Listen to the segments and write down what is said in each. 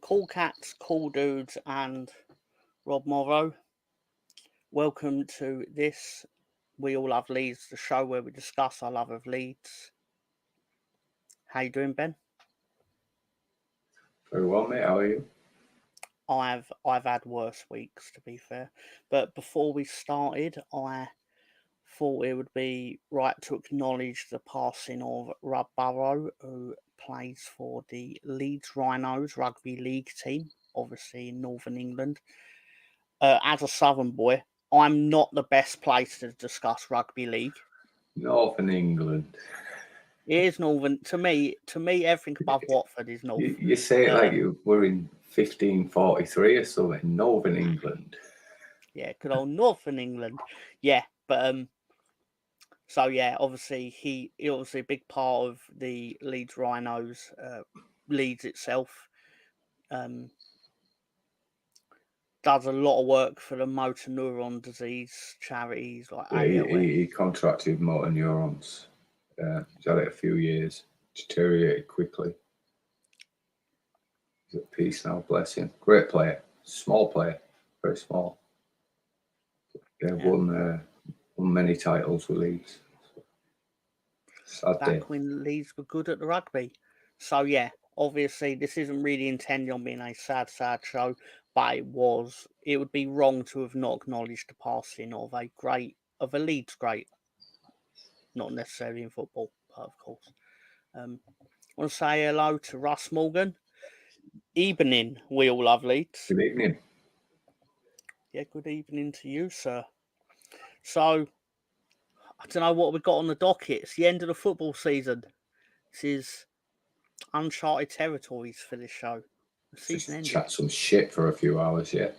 Cool Cats, Cool Dudes, and Rob Morrow. Welcome to this We All Love Leeds, the show where we discuss our love of Leeds. How you doing, Ben? Very well, mate. How are you? I've had worse weeks, to be fair. But before we started, I thought it would be right to acknowledge the passing of Rob Burrow, who plays for the Leeds Rhinos rugby league team, obviously in Northern England. As a Southern boy, I'm not the best place to discuss rugby league. Northern England. It is Northern to me. Everything above Watford is North. You say it like you were in 1543 or something. Northern England. Yeah, good old Northern England. Yeah, but so yeah, obviously he obviously a big part of the Leeds Rhinos, Leeds itself. Does a lot of work for the motor neuron disease charities like ALS. He contracted motor neurons. He's had it a few years. Deteriorated quickly. He's at peace now, bless him. Great player. Small player. Very small. Yeah. Won many titles with Leeds. Sad day. Back when Leeds were good at the rugby. So yeah, obviously this isn't really intended on being a sad show, but it would be wrong to have not acknowledged the passing of a Leeds great. Not necessarily in football, but of course. I want to say hello to Russ Morgan. Evening, we all love Leeds. Good evening. Yeah, good evening to you, sir. So, I don't know what we've got on the docket. It's the end of the football season. This is uncharted territories for this show. The season ended. Chat some shit for a few hours, yeah.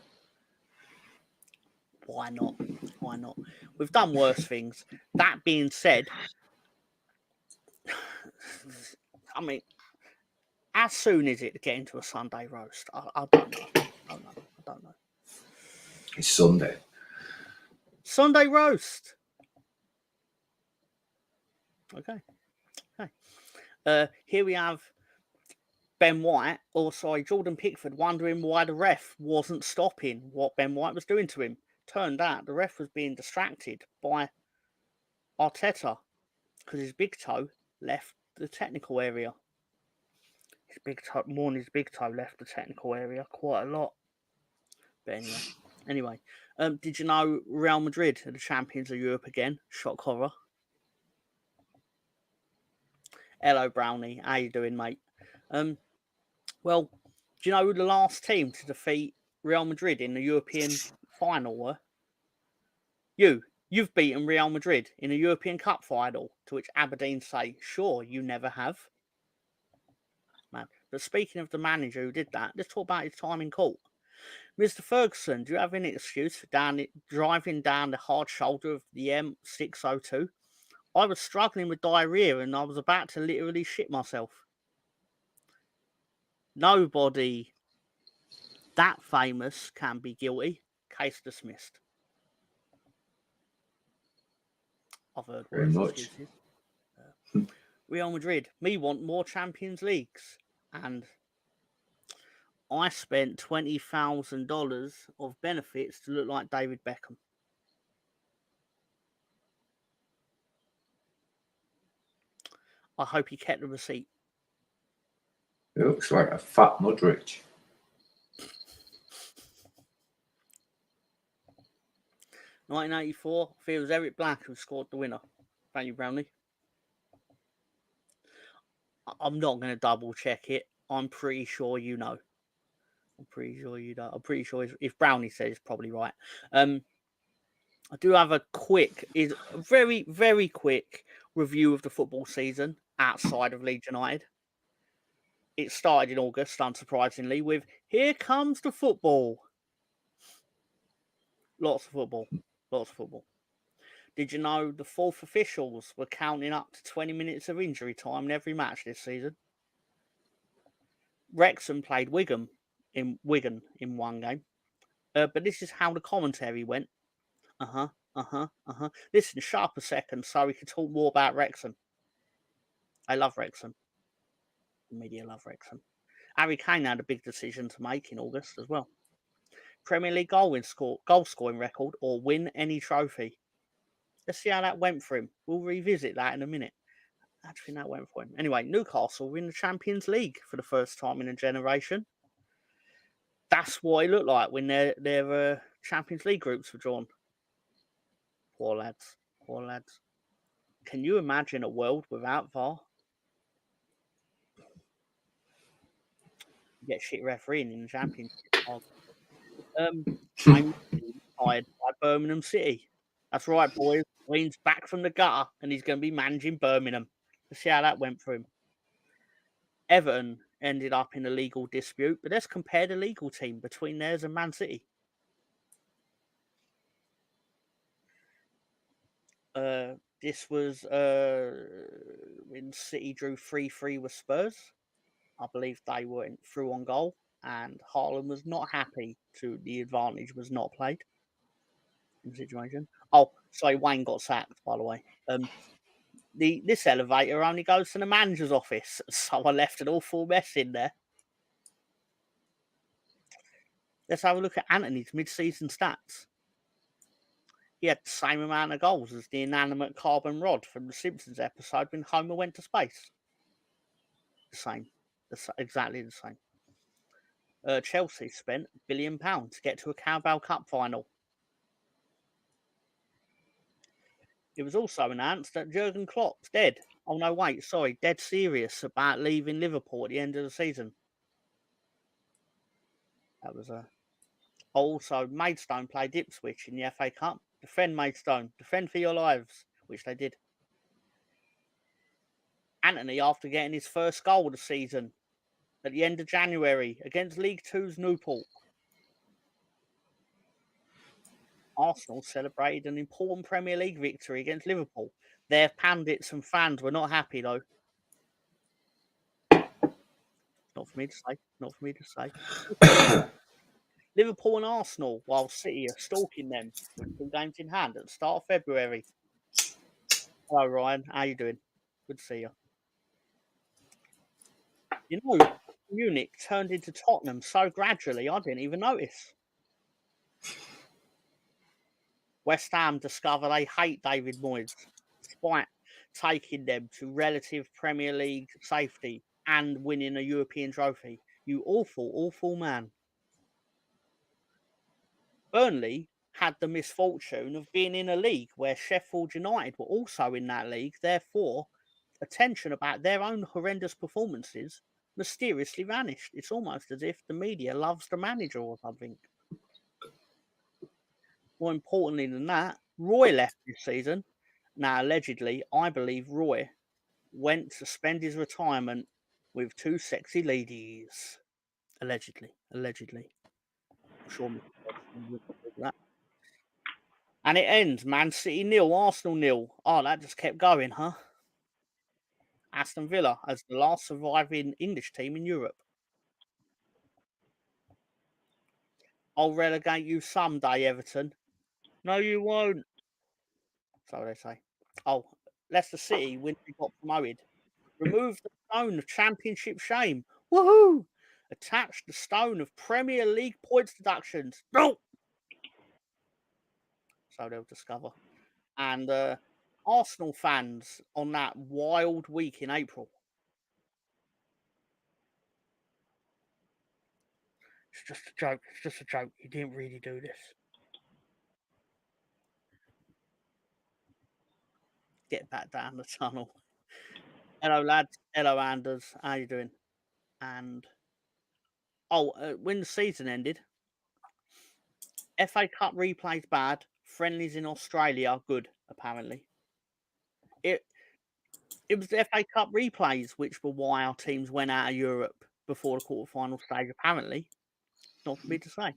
Why not? Why not? We've done worse things. That being said, I mean, how soon is it to get into a Sunday roast? I don't know. I don't know. It's Sunday. Sunday roast. Okay. Here we have Ben White, or sorry, Jordan Pickford, wondering why the ref wasn't stopping what Ben White was doing to him. Turned out the ref was being distracted by Arteta because his big toe left the technical area. His big toe left the technical area quite a lot. But anyway, did you know Real Madrid are the champions of Europe again? Shock horror. Hello, Brownie. How you doing, mate? Well, do you know who the last team to defeat Real Madrid in the European final were? You've beaten Real Madrid in a European Cup final, to which Aberdeen say, sure, you never have. Man. But speaking of the manager who did that, let's talk about his time in court. Mr. Ferguson, do you have any excuse for driving down the hard shoulder of the M602? I was struggling with diarrhea and I was about to literally shit myself. Nobody that famous can be guilty. Case dismissed. I've heard Very much. excuses. Real Madrid, me want more Champions Leagues. And I spent $20,000 of benefits to look like David Beckham. I hope he kept the receipt. It looks like a fat Mudrich. $1984, I think it was Eric Black who scored the winner. Thank you, Brownie. I'm not going to double check it. I'm pretty sure you know. I'm pretty sure if Brownie says it's probably right. I do have a very, very quick review of the football season outside of Leeds United. It started in August, unsurprisingly, with Here Comes the Football. Lots of football. Did you know the fourth officials were counting up to 20 minutes of injury time in every match this season? Wrexham played Wigan in one game. But this is how the commentary went. Listen, shut up a second so we can talk more about Wrexham. I love Wrexham. The media love Wrexham. Harry Kane had a big decision to make in August as well. Premier League goal scoring record or win any trophy. Let's see how that went for him. We'll revisit that in a minute. How do you think that went for him? Anyway, Newcastle were in the Champions League for the first time in a generation. That's what it looked like when their Champions League groups were drawn. Poor lads. Poor lads. Can you imagine a world without VAR? You get shit refereeing in the Championship. I'm hired by Birmingham City. That's right, boys. Wayne's back from the gutter and he's going to be managing Birmingham. Let's see how that went for him. Everton ended up in a legal dispute, but let's compare the legal team between theirs and Man City. This was when City drew 3-3 with Spurs. I believe they went through on goal, and Haaland was not happy to the advantage was not played in the situation. Oh, sorry, Wayne got sacked, by the way. This elevator only goes to the manager's office, so I left an awful mess in there. Let's have a look at Anthony's mid-season stats. He had the same amount of goals as the inanimate carbon rod from the Simpsons episode when Homer went to space. The same. Exactly the same. Chelsea spent £1 billion to get to a Carabao Cup final. It was also announced that Jurgen Klopp's dead. Oh, no, wait, sorry, dead serious about leaving Liverpool at the end of the season. That was Also, Maidstone played Ipswich in the FA Cup. Defend Maidstone. Defend for your lives, which they did. Anthony, after getting his first goal of the season at the end of January against League Two's Newport. Arsenal celebrated an important Premier League victory against Liverpool. Their pundits and fans were not happy, though. Not for me to say. Not for me to say. Liverpool and Arsenal, while City are stalking them with 2 games in hand at the start of February. Hello, Ryan. How you doing? Good to see you. You know, Munich turned into Tottenham so gradually, I didn't even notice. West Ham discover they hate David Moyes, despite taking them to relative Premier League safety and winning a European trophy. You awful, awful man. Burnley had the misfortune of being in a league where Sheffield United were also in that league. Therefore, attention about their own horrendous performances mysteriously vanished. It's almost as if the media loves the manager or something. More importantly than that, Roy left this season. Now, allegedly, I believe Roy went to spend his retirement with 2 sexy ladies. Allegedly. I'm sure that. And it ends Man City 0, Arsenal 0. Oh, that just kept going, huh? Aston Villa as the last surviving English team in Europe. I'll relegate you someday, Everton. No, you won't. So they say. Oh, Leicester City, when they got promoted, removed the stone of championship shame. Woohoo! Attached the stone of Premier League points deductions. No! So they'll discover. And Arsenal fans on that wild week in April. It's just a joke. It's just a joke. He didn't really do this. Get back down the tunnel. Hello, lads. Hello, Anders. How you doing? And when the season ended, FA Cup replays bad. Friendlies in Australia good. Apparently, it was the FA Cup replays which were why our teams went out of Europe before the quarterfinal stage. Apparently, not for me to say.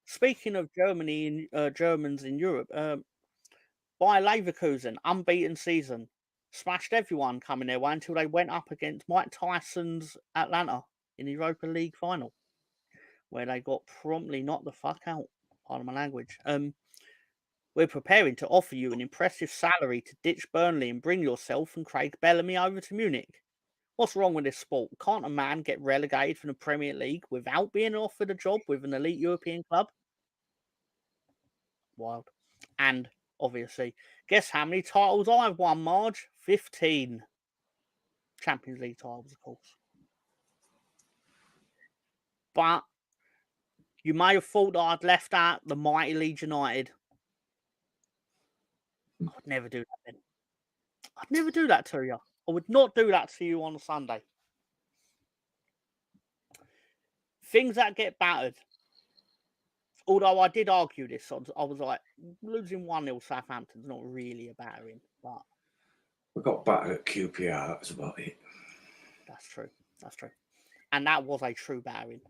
Speaking of Germany and Germans in Europe, Bayer Leverkusen unbeaten season. Smashed everyone coming their way until they went up against Mike Tyson's Atlanta in the Europa League final, where they got promptly knocked the fuck out. Pardon my language. We're preparing to offer you an impressive salary to ditch Burnley and bring yourself and Craig Bellamy over to Munich. What's wrong with this sport? Can't a man get relegated from the Premier League without being offered a job with an elite European club? Wild. And obviously, guess how many titles I've won, Marge? 15. Champions League titles, of course. But you may have thought that I'd left out the mighty Leeds United. I'd never do that then. I'd never do that to you. I would not do that to you on a Sunday. Things that get battered. Although I did argue this, I was like, losing 1-0 Southampton's not really a battering. But we got battered at QPR, that's about it. That's true. That's true. And that was a true battering.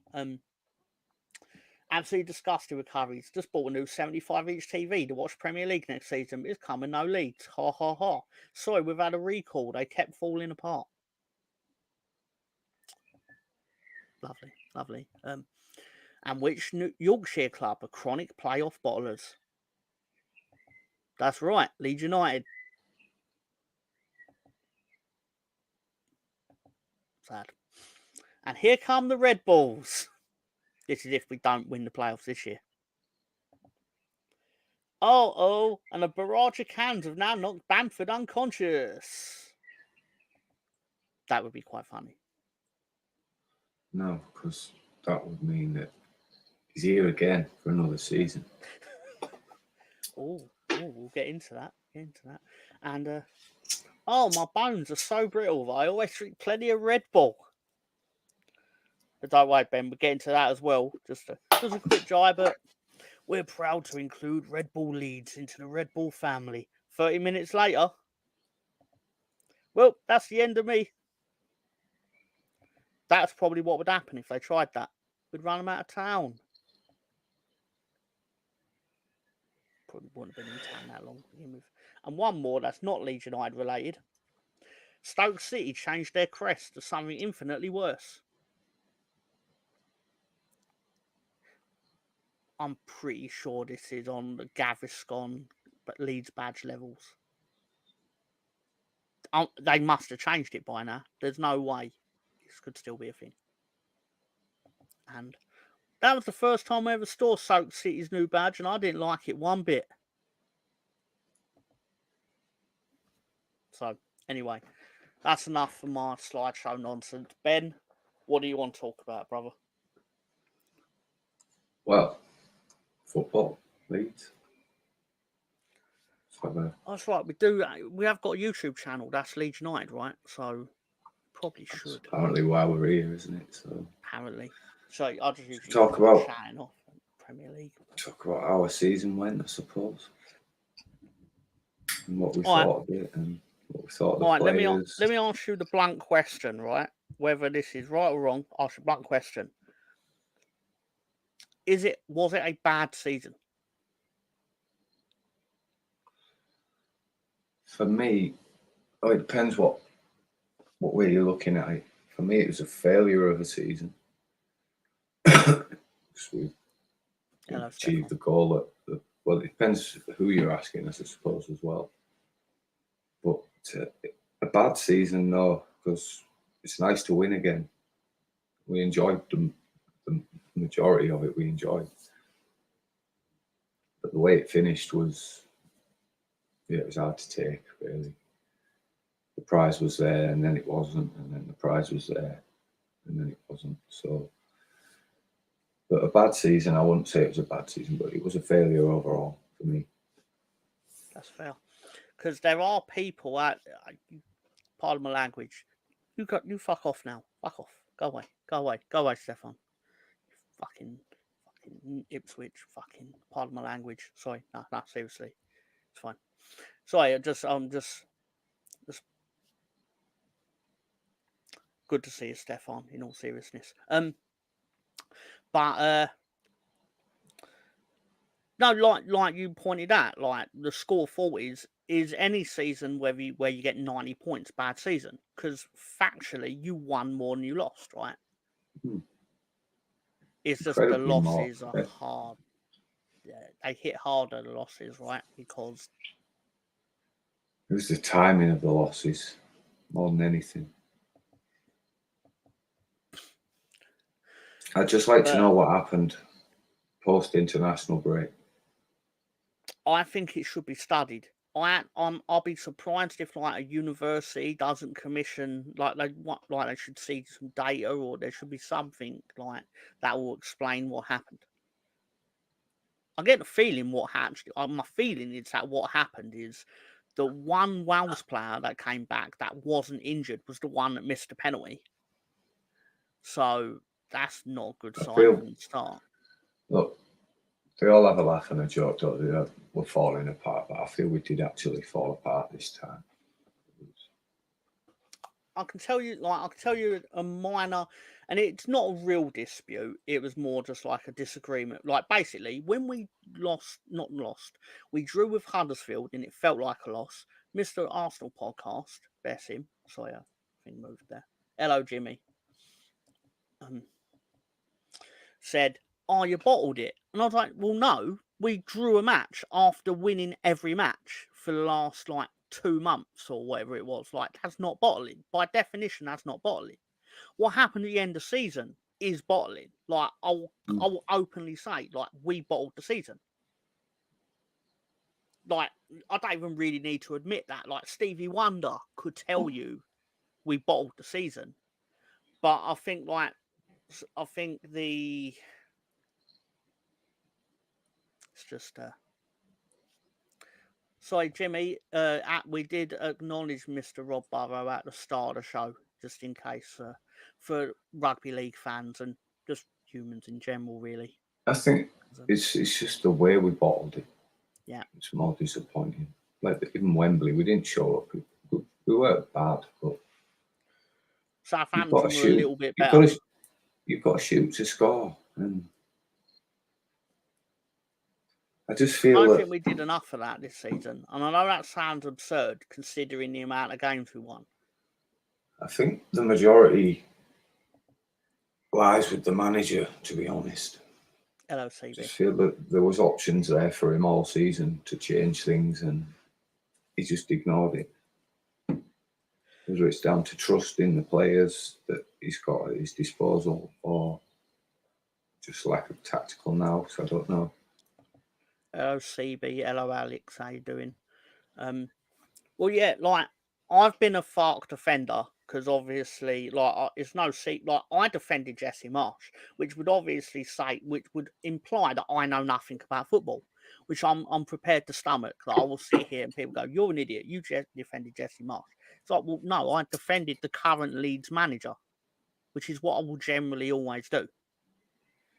Absolutely disgusting recoveries. Just bought a new 75-inch TV to watch Premier League next season. It's coming no Leeds. Ha ha ha. Sorry, we've had a recall. They kept falling apart. Lovely, lovely. And which Yorkshire club are chronic playoff bottlers? That's right, Leeds United. Sad. And here come the Red Bulls. This is if we don't win the playoffs this year. Oh, and a barrage of cans have now knocked Bamford unconscious. That would be quite funny. No, because that would mean that he's here again for another season. Oh, we'll get into that. And my bones are so brittle that I always drink plenty of Red Bull. But don't worry, Ben, we'll get into that as well. Just a quick jibe, but we're proud to include Red Bull Leeds into the Red Bull family. 30 minutes later, well, that's the end of me. That's probably what would happen if they tried that. We'd run them out of town. Probably wouldn't have been in town that long to begin with. And one more that's not Leeds United related. Stoke City changed their crest to something infinitely worse. I'm pretty sure this is on the Gaviscon but Leeds badge levels. They must have changed it by now. There's no way this could still be a thing. And that was the first time I ever saw Stoke City's new badge, and I didn't like it one bit. So, anyway, that's enough for my slideshow nonsense. Ben, what do you want to talk about, brother? Well, football, Leeds. That's right. We have got a YouTube channel. That's Leeds United, right? So probably should. That's apparently why we're here, isn't it? So apparently. So I'll just usually talk about chatting off Premier League. Talk about how our season went, I suppose, and what we thought of it, and what we thought of the players. Let me ask you the blunt question, right? Whether this is right or wrong, ask you a blunt question. Was it a bad season? For me, it depends what way you're looking at it. For me, it was a failure of a season. We achieved the goal. Well, it depends who you're asking us, I suppose, as well. But a bad season, no, because it's nice to win again. We enjoyed the majority of it. We enjoyed, but the way it finished was, it was hard to take, really. The prize was there, and then it wasn't, and then the prize was there, and then it wasn't. So, but a bad season, I wouldn't say it was a bad season, but it was a failure overall for me. That's fair. Because there are people out, pardon my language, you fuck off now. Fuck off. Go away, Stefan. Fucking Ipswich, fucking, pardon my language. Sorry, no, seriously. It's fine. Sorry, just good to see you, Stefan, in all seriousness. But no, like you pointed out, like the score 40s is any season where you get 90 points bad season, because factually you won more than you lost, right? It's just the losses are hard. Yeah, they hit harder, the losses, right? Because it was the timing of the losses more than anything. I'd just like to But know what happened post-international break. I think it should be studied. I'll be surprised if like a university doesn't commission like they should see some data, or there should be something like that will explain what happened. I get the feeling what happened. My feeling is that what happened is the one Wales player that came back that wasn't injured was the one that missed the penalty. So that's not a good I sign feel- from the start. Look, they all have a laugh and a joke, don't they? That we're falling apart, but I feel we did actually fall apart this time. I can tell you a minor, and it's not a real dispute. It was more just like a disagreement. Like basically, when we we drew with Huddersfield, and it felt like a loss. Mr. Arsenal podcast, bless him. Sorry, I think moved there. Hello, Jimmy. Said, "Oh, you bottled it," and I was like, "Well, no, we drew a match after winning every match for the last like 2 months or whatever it was. Like, that's not bottling. By definition, that's not bottling. What happened at the end of the season is bottling. Like, I will openly say, like, we bottled the season. Like, I don't even really need to admit that. Like, Stevie Wonder could tell you we bottled the season, but I think it's just sorry, Jimmy. We did acknowledge Mr. Rob Burrow at the start of the show, just in case for rugby league fans and just humans in general, really. I think it's just the way we bottled it. Yeah, it's more disappointing. Like even Wembley, we didn't show up. We weren't bad, but Southampton were a little bit better. You've got to shoot to score, and I just feel I don't think we did enough of that this season, and I know that sounds absurd considering the amount of games we won. I think the majority lies with the manager, to be honest. Hello, CB. I just feel that there was options there for him all season to change things, and he just ignored it. Whether it's down to trust in the players that he's got at his disposal, or just lack of tactical nous, I don't know. Hello, CB. Hello, Alex. How you doing? Well, yeah, like I've been a Fark defender because obviously, like, it's no secret. Like, I defended Jesse Marsh, which would imply that I know nothing about football, which I'm prepared to stomach. Like, I will sit here and people go, "You're an idiot. You defended Jesse Marsh." It's like, well, no, I defended the current Leeds manager, which is what I will generally always do,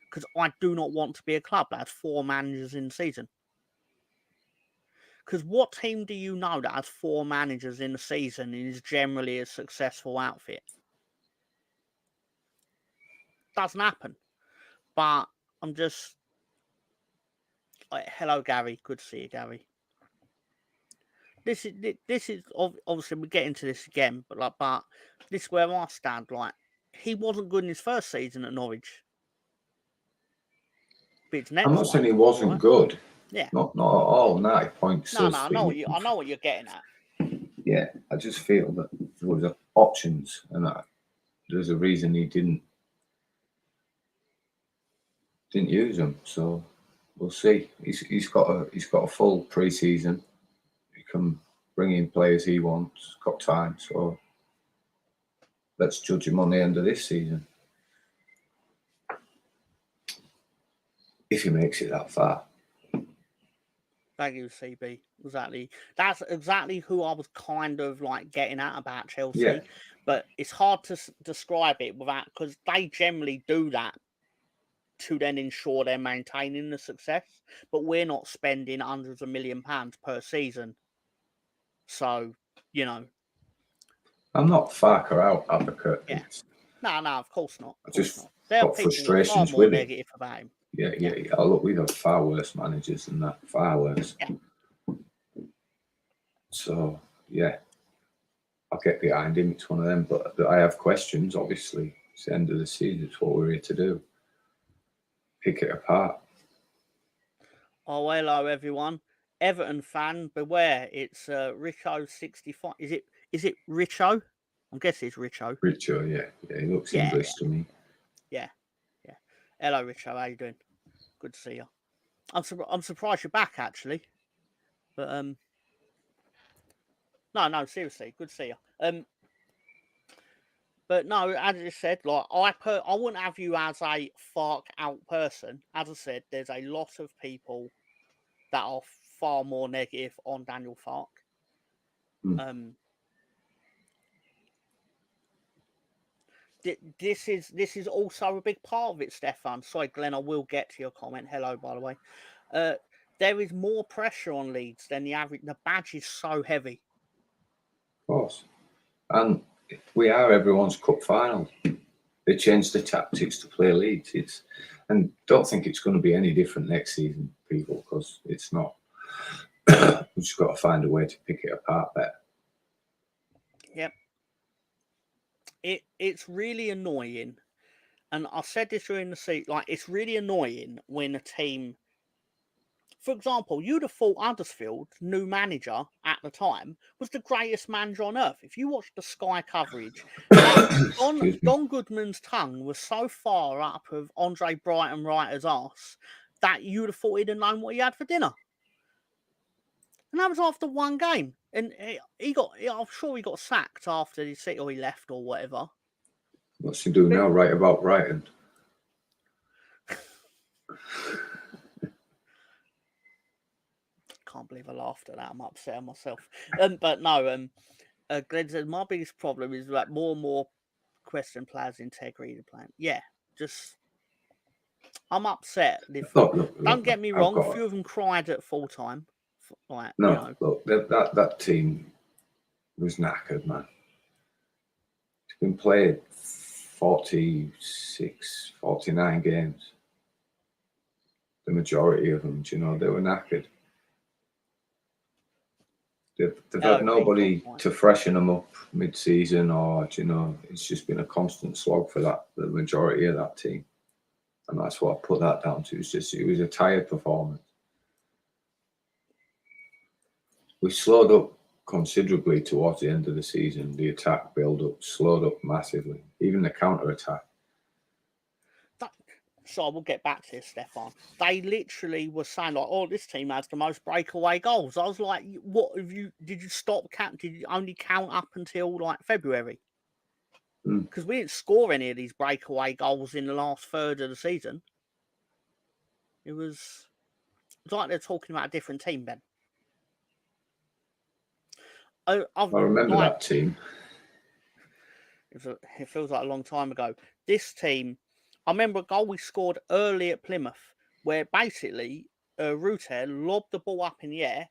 because I do not want to be a club that has 4 managers in the season. Because what team do you know that has 4 managers in the season and is generally a successful outfit? Doesn't happen. But I'm just like, hello, Gary. Good to see you, Gary. This is obviously we get into this again, but this is where I stand. Like, he wasn't good in his first season at Norwich. I'm not saying he wasn't right? good. Yeah. Not at all. 90 points. No, I know what you're getting at. Yeah, I just feel that there was options, and there's a reason he didn't use them. So we'll see. He's got a full pre-season. He can bring in players he wants. Got time. So let's judge him on the end of this season. If he makes it that far. Thank you, CB. Exactly. That's exactly who I was kind of like getting at about Chelsea. Yeah. But it's hard to describe it without, because they generally do that to then ensure they're maintaining the success. But we're not spending hundreds of £1 million per season. So, you know. I'm not Farker out advocate. Yeah. No, of course not. I just there are got people frustrations far more with negative about him. Yeah. Oh, look, we've got far worse managers than that. Far worse. Yeah. So, yeah, I'll get behind him. It's one of them. But I have questions, obviously. It's the end of the season. It's what we're here to do. Pick it apart. Oh, hello, everyone. Everton fan, beware. It's Richo65. Is it I'm guessing it's Richo. Richo, yeah. He looks English to me. Yeah. Hello, Richo. How you doing? Good to see you. I'm surprised you're back, actually. But no, seriously, good to see you. But no, as I said, like I wouldn't have you as a fuck out person. As I said, there's a lot of people that are far more negative on Daniel Fark. This is also a big part of it, Stefan. Sorry, Glenn, I will get to your comment. Hello, by the way. There is more pressure on Leeds than the average. The badge is so heavy. Of course. And we are everyone's cup final. They changed the tactics to play Leeds. And don't think it's going to be any different next season, people, because it's not. We've just got to find a way to pick it apart better. Yep. It's really annoying, and I said this during the season. Like, it's really annoying when a team, for example, you'd have thought Huddersfield's new manager at the time was the greatest manager on earth. If you watched the Sky coverage, Don Goodman's tongue was so far up of Andre Brighton writer's arse that you'd have thought he'd have known what he had for dinner. And that was after one game. And I'm sure he got sacked after he left or whatever. What's he doing now? Right about Brighton. Can't believe I laughed at that. I'm upset myself. But no, Glenn says my biggest problem is that more and more question players' integrity of the plan. Yeah, just I'm upset. Don't get me wrong. A few of them cried at full time. Like, look, that team was knackered, man. It's been played 46, 49 games. The majority of them, they were knackered. They've had nobody to freshen them up mid-season, or it's just been a constant slog for the majority of that team, and that's what I put that down to. It was a tired performance. We slowed up considerably towards the end of the season. The attack build-up slowed up massively, even the counter-attack. So I will get back to this, Stefan. They literally were saying, like, oh, this team has the most breakaway goals. I was like, what have you, did you stop count? Did you only count up until like February? Because we didn't score any of these breakaway goals in the last third of the season. It was like they're talking about a different team, Ben. I remember that team. It feels like a long time ago. This team, I remember a goal we scored early at Plymouth, where basically Ruter lobbed the ball up in the air.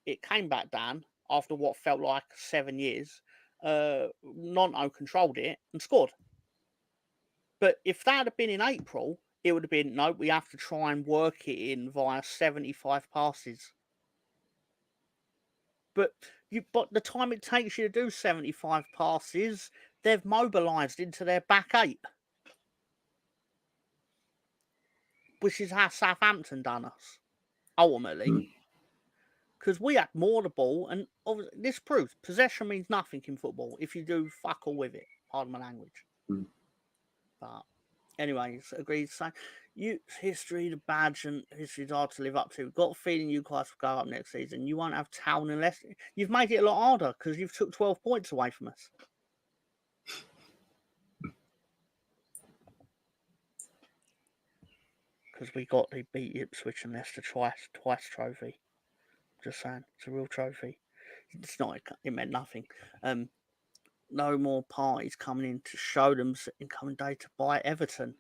It came back down after what felt like 7 years. Nonto controlled it and scored. But if that had been in April, it would have been, no, we have to try and work it in via 75 passes. But the time it takes you to do 75 passes, they've mobilised into their back eight. Which is how Southampton done us, ultimately. Because we had more of the ball, and this proves possession means nothing in football if you do fuck all with it. Pardon my language. But anyways, agreed. So, history, the badge, and history's hard to live up to. Got a feeling you guys will go up next season. You won't have Town unless you've made it a lot harder because you've took 12 points away from us. Because we got the beat Ipswich and Leicester twice trophy. Just saying, it's a real trophy. It's not. It meant nothing. No more parties coming in to show them incoming day to buy Everton.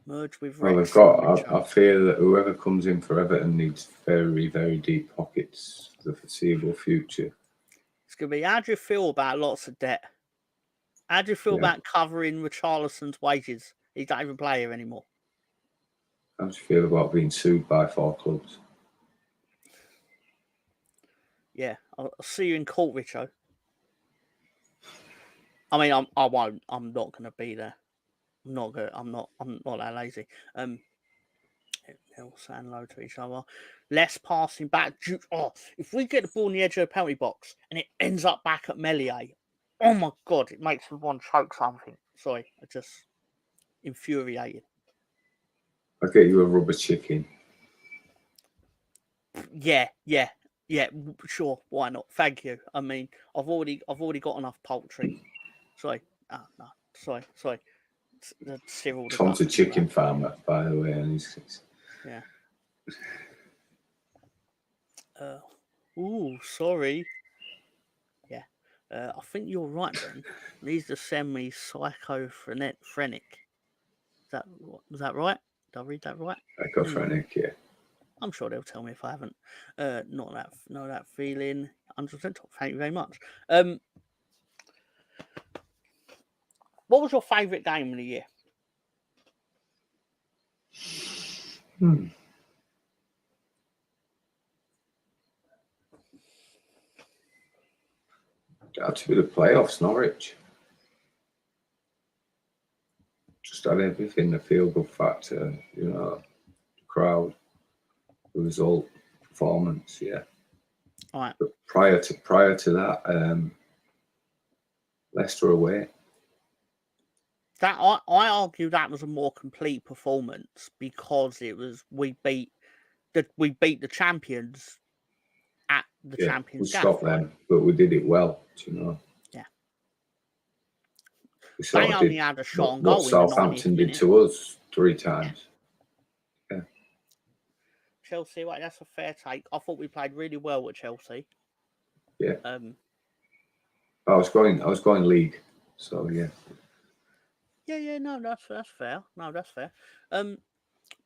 Merge with Rex. Well, I fear that whoever comes in for Everton needs very, very deep pockets for the foreseeable future. It's going to be, how do you feel about lots of debt? How do you feel about covering Richarlison's wages? He don't even play here anymore. How do you feel about being sued by 4 clubs? Yeah, I'll see you in court, Richo. I mean, I won't. I'm not going to be there. I'm not that lazy. They're all saying hello to each other. Less passing back. If we get the ball in the edge of the penalty box and it ends up back at Melier, oh my God, it makes me want to choke something. Sorry, I just infuriating. I'll get you a rubber chicken. Yeah, sure. Why not? Thank you. I mean, I've already got enough poultry. Sorry, no, sorry. The Cyril the Tom's a Duck, chicken farmer, by the way, and he's yeah. Sorry. Yeah. I think you're right, Ben. Needs to send me psychophrenic. Was that right? Did I read that right? psychophrenic, yeah. I'm sure they'll tell me if I haven't. Not that feeling. 100%. Thank you very much. What was your favourite game of the year? Had to be the playoffs, Norwich. Just had everything, the feel-good factor, the crowd, the result, performance, yeah. All right. But prior to that, Leicester away. That I argue that was a more complete performance because it was we beat the champions at the champions. We stopped them, but we did it well. Yeah. We sort They of only did had a shot on what goal in the 90th Southampton minute. did to us 3 times. Yeah. Chelsea, right? That's a fair take. I thought we played really well with Chelsea. Yeah. I was going league, so yeah. Yeah. No, that's fair. No, that's fair.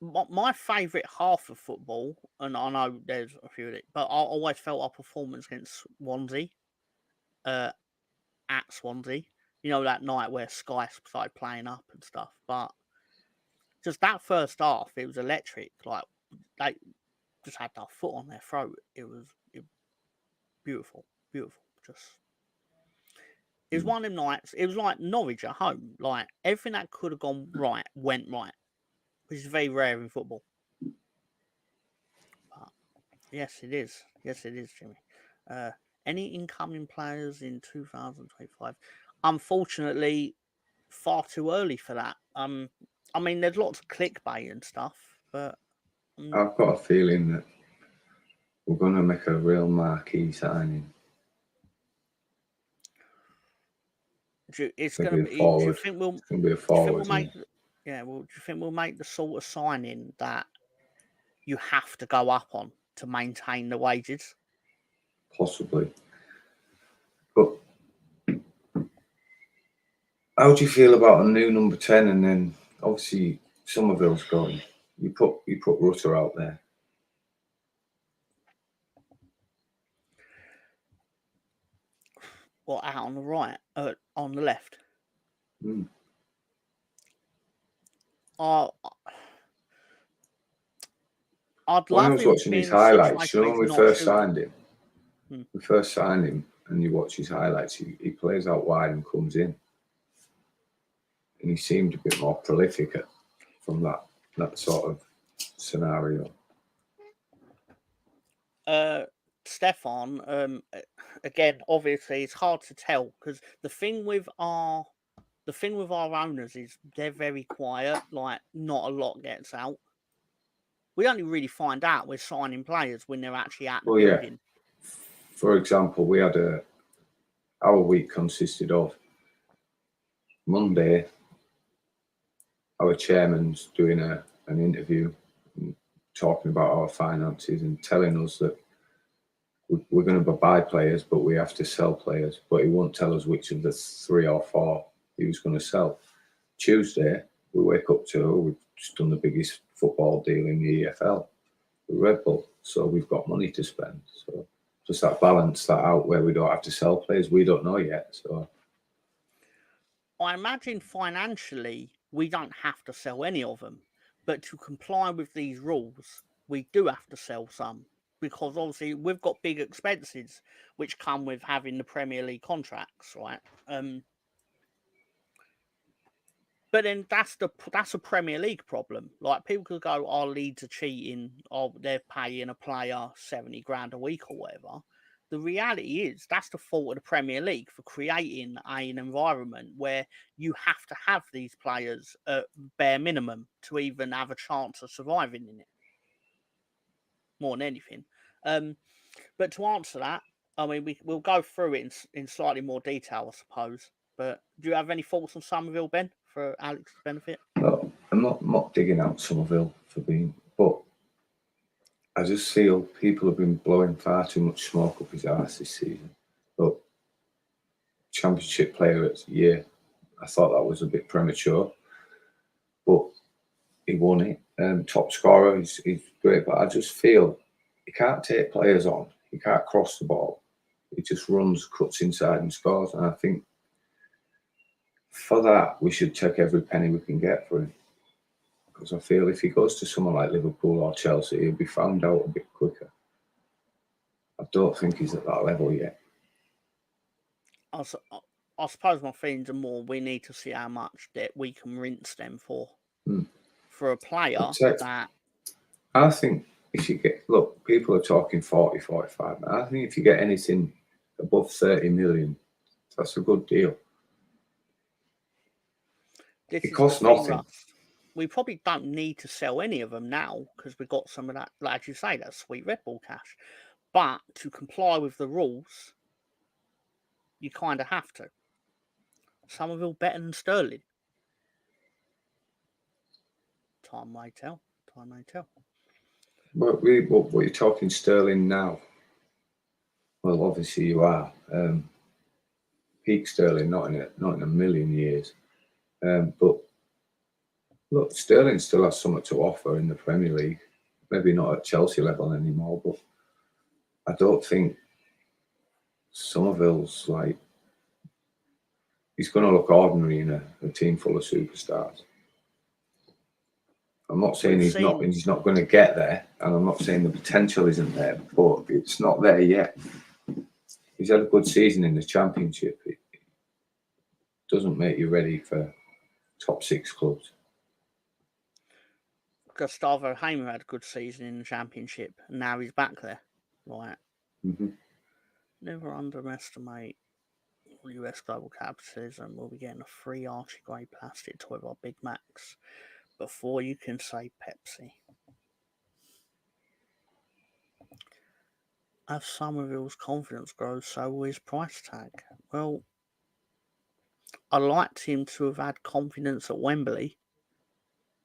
My favourite half of football, and I know there's a few of it, but I always felt our performance against Swansea, at Swansea. You know, that night where Sky started playing up and stuff. But just that first half, it was electric. Like they just had their foot on their throat. It was beautiful. Just it was one of them nights. It was like Norwich at home. Like everything that could have gone right went right, which is very rare in football. But yes, it is. Yes, it is, Jimmy. Any incoming players in 2025? Unfortunately, far too early for that. I mean, there's lots of clickbait and stuff, but I've got a feeling that we're going to make a real marquee signing. It's going to be. Do you think we'll? It's going to be a forward. Well, do you think we'll make the sort of signing that you have to go up on to maintain the wages? Possibly. But how do you feel about a new number 10? And then obviously Somerville's going. You put Rutter out there. What, out on the right? On the left? I'd love when I was watching his highlights, when we first signed him, and you watch his highlights, he plays out wide and comes in. And he seemed a bit more prolific from that sort of scenario. Stefan, again, obviously it's hard to tell because the thing with our owners is they're very quiet. Like not a lot gets out. We only really find out we're signing players when they're actually at the building. Yeah. For example, we had our week consisted of Monday. Our chairman's doing an interview, talking about our finances and telling us that we're going to buy players, but we have to sell players. But he won't tell us which of the 3 or 4 he was going to sell. Tuesday, we wake up to, we've just done the biggest football deal in the EFL with Red Bull. So we've got money to spend. So just that balance that out where we don't have to sell players, we don't know yet. So I imagine financially we don't have to sell any of them, but to comply with these rules, we do have to sell some because obviously we've got big expenses which come with having the Premier League contracts, right? But then that's a Premier League problem. Like people could go, "Oh, Leeds are cheating. Oh, they're paying a player 70 grand a week or whatever." the reality is that's the fault of the Premier League for creating an environment where you have to have these players at bare minimum to even have a chance of surviving in it. More than anything. But to answer that, I mean, we'll go through it in slightly more detail, I suppose. But do you have any thoughts on Somerville, Ben, for Alex's benefit? No, I'm not digging out Somerville for being, but I just feel people have been blowing far too much smoke up his arse this season. But Championship Player of the Year, I thought that was a bit premature, but he won it. Top scorer, he's great, but I just feel he can't take players on. He can't cross the ball. He just runs, cuts inside and scores. And I think for that, we should take every penny we can get for him. Because I feel if he goes to someone like Liverpool or Chelsea, he'll be found out a bit quicker. I don't think he's at that level yet. I suppose my feelings are more we need to see how much debt we can rinse them for. For a player that... I think if you get... Look, people are talking 40, 45. I think if you get anything above 30 million, that's a good deal. It costs nothing. We probably don't need to sell any of them now because we've got some of that, like you say, that sweet Red Bull cash. But to comply with the rules, you kind of have to. Somerville better than Sterling. Time may tell. But what you're talking Sterling now? Well, obviously you are. Peak Sterling, not in a million years. But look, Sterling still has something to offer in the Premier League. Maybe not at Chelsea level anymore, but I don't think Somerville's like... He's going to look ordinary in a team full of superstars. I'm not saying he's not going to get there, and I'm not saying the potential isn't there, but it's not there yet. He's had a good season in the Championship. It doesn't make you ready for top 6 clubs. Gustavo Hamer had a good season in the Championship, and now he's back there. Right. Mm-hmm. Never underestimate US global capitalism. We'll be getting a free Archie Gray plastic toy of our Big Macs before you can say Pepsi. As Somerville's confidence grows, so will his price tag. Well, I liked him to have had confidence at Wembley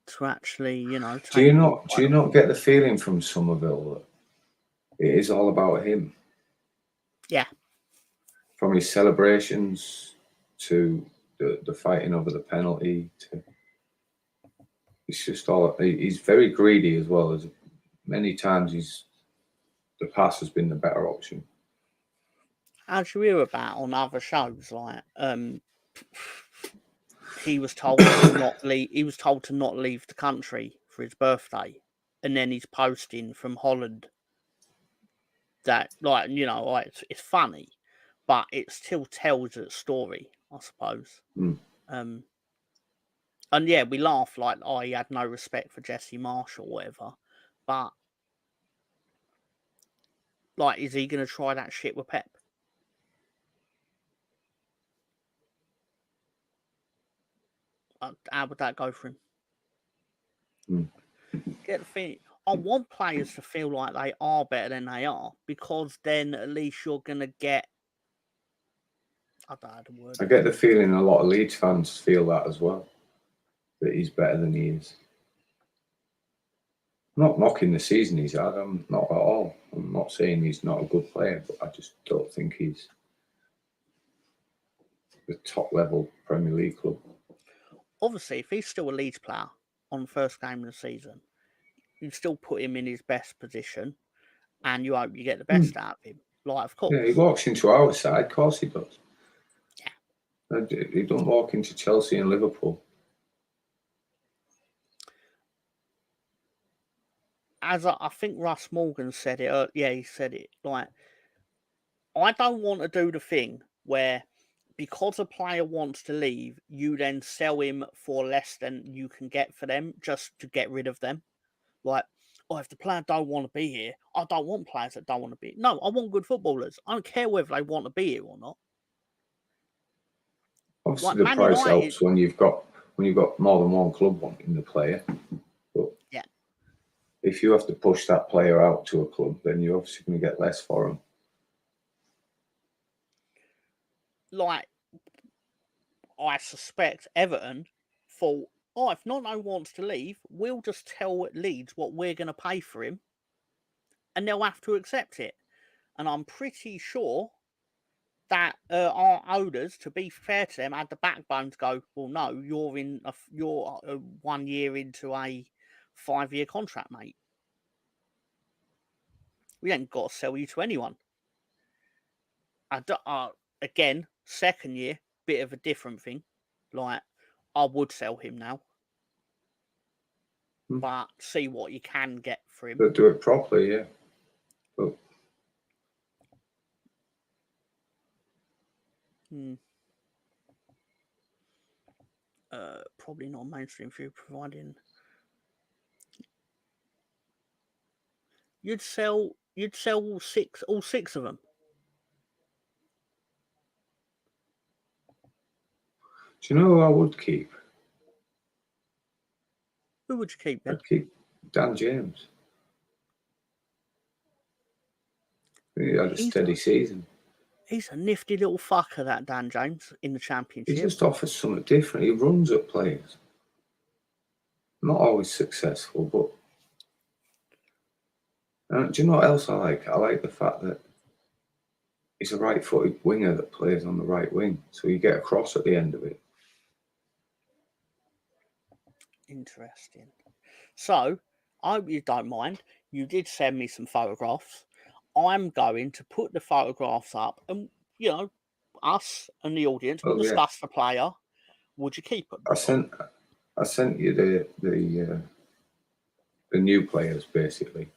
to actually, take... Do you not get the feeling from Somerville that it is all about him? Yeah. From his celebrations to the fighting over the penalty to... It's just all... He's very greedy as well. As many times the pass has been the better option. As you hear about on other shows, like he was told to not leave. He was told to not leave the country for his birthday, and then he's posting from Holland. That, it's funny, but it still tells a story, I suppose. And yeah, we laugh like, he had no respect for Jesse Marsh or whatever, but like, is he going to try that shit with Pep? How would that go for him? Get the thing. I want players to feel like they are better than they are, because then at least you're going to get... I don't know the word. I get the feeling a lot of Leeds fans feel that as well, that he's better than he is. I'm not knocking the season he's had. I'm not at all. I'm not saying he's not a good player, but I just don't think he's the top level Premier League club. Obviously, if he's still a Leeds player on the first game of the season, you still put him in his best position, and you hope you get the best out of him. Like, of course. Yeah, he walks into our side. Of course he does. Yeah. He don't walk into Chelsea and Liverpool. As I think Russ Morgan said it, he said it, like, I don't want to do the thing where, because a player wants to leave, you then sell him for less than you can get for them just to get rid of them. Like, oh, if the player don't want to be here, I don't want players that don't want to be here. No, I want good footballers. I don't care whether they want to be here or not. Obviously, Like the Man price United, helps when you've got more than one club wanting the player. But yeah, if you have to push that player out to a club, then you're obviously going to get less for him. like I suspect Everton thought, oh, if Nono wants to leave, we'll just tell Leeds what we're going to pay for him, and they'll have to accept it. And I'm pretty sure that our owners, to be fair to them, had the backbone to go, well, no, you're 1 year into a 5-year contract, mate. We ain't got to sell you to anyone. Again, second year, bit of a different thing. Like, I would sell him now, but see what you can get for him. But do it properly, yeah. But probably not mainstream for you, providing you'd sell all six of them. do you know who I would keep? Who would you keep then? I'd keep Dan James. He had a steady season. He's a nifty little fucker, that Dan James, in the Championship. He just offers something different. He runs at players. Not always successful, but do you know what else I like? I like the fact that he's a right-footed winger that plays on the right wing, so you get a cross at the end of it. Interesting. So, I hope you don't mind. You did send me some photographs. I'm going to put the photographs up, and us and the audience will discuss the player. Would you keep them? I sent you the new players basically.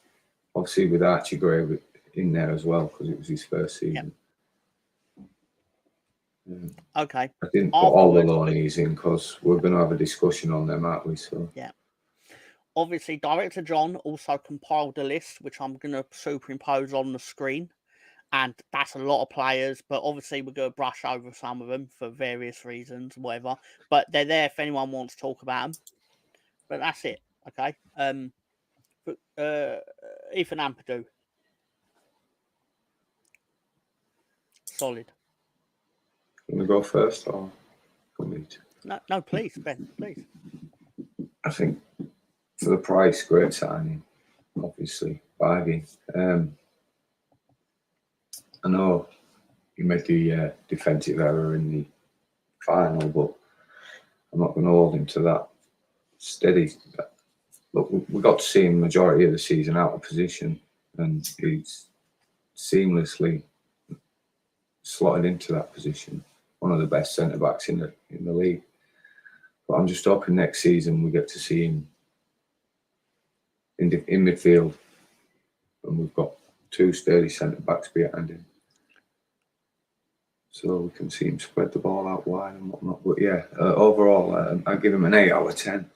Obviously with Archie Gray in there as well because it was his first season. Okay. I didn't put all the loanees in because we're going to have a discussion on them, aren't we? So yeah. Obviously, Director John also compiled a list, which I'm going to superimpose on the screen. And that's a lot of players, but obviously we're going to brush over some of them for various reasons, whatever. But they're there if anyone wants to talk about them. But that's it, okay? Ethan Ampadu. Solid. Can we go first or No, please, Ben, please. I think for the price, great signing, obviously, bargain. I know he made the defensive error in the final, but I'm not going to hold him to that. Steady. Look, we got to see him majority of the season out of position, and he's seamlessly slotted into that position. One of the best centre backs in the league. But I'm just hoping next season we get to see him in midfield, and we've got 2 sturdy centre backs behind him, so we can see him spread the ball out wide and whatnot. But yeah, overall, I give him an 8 out of 10.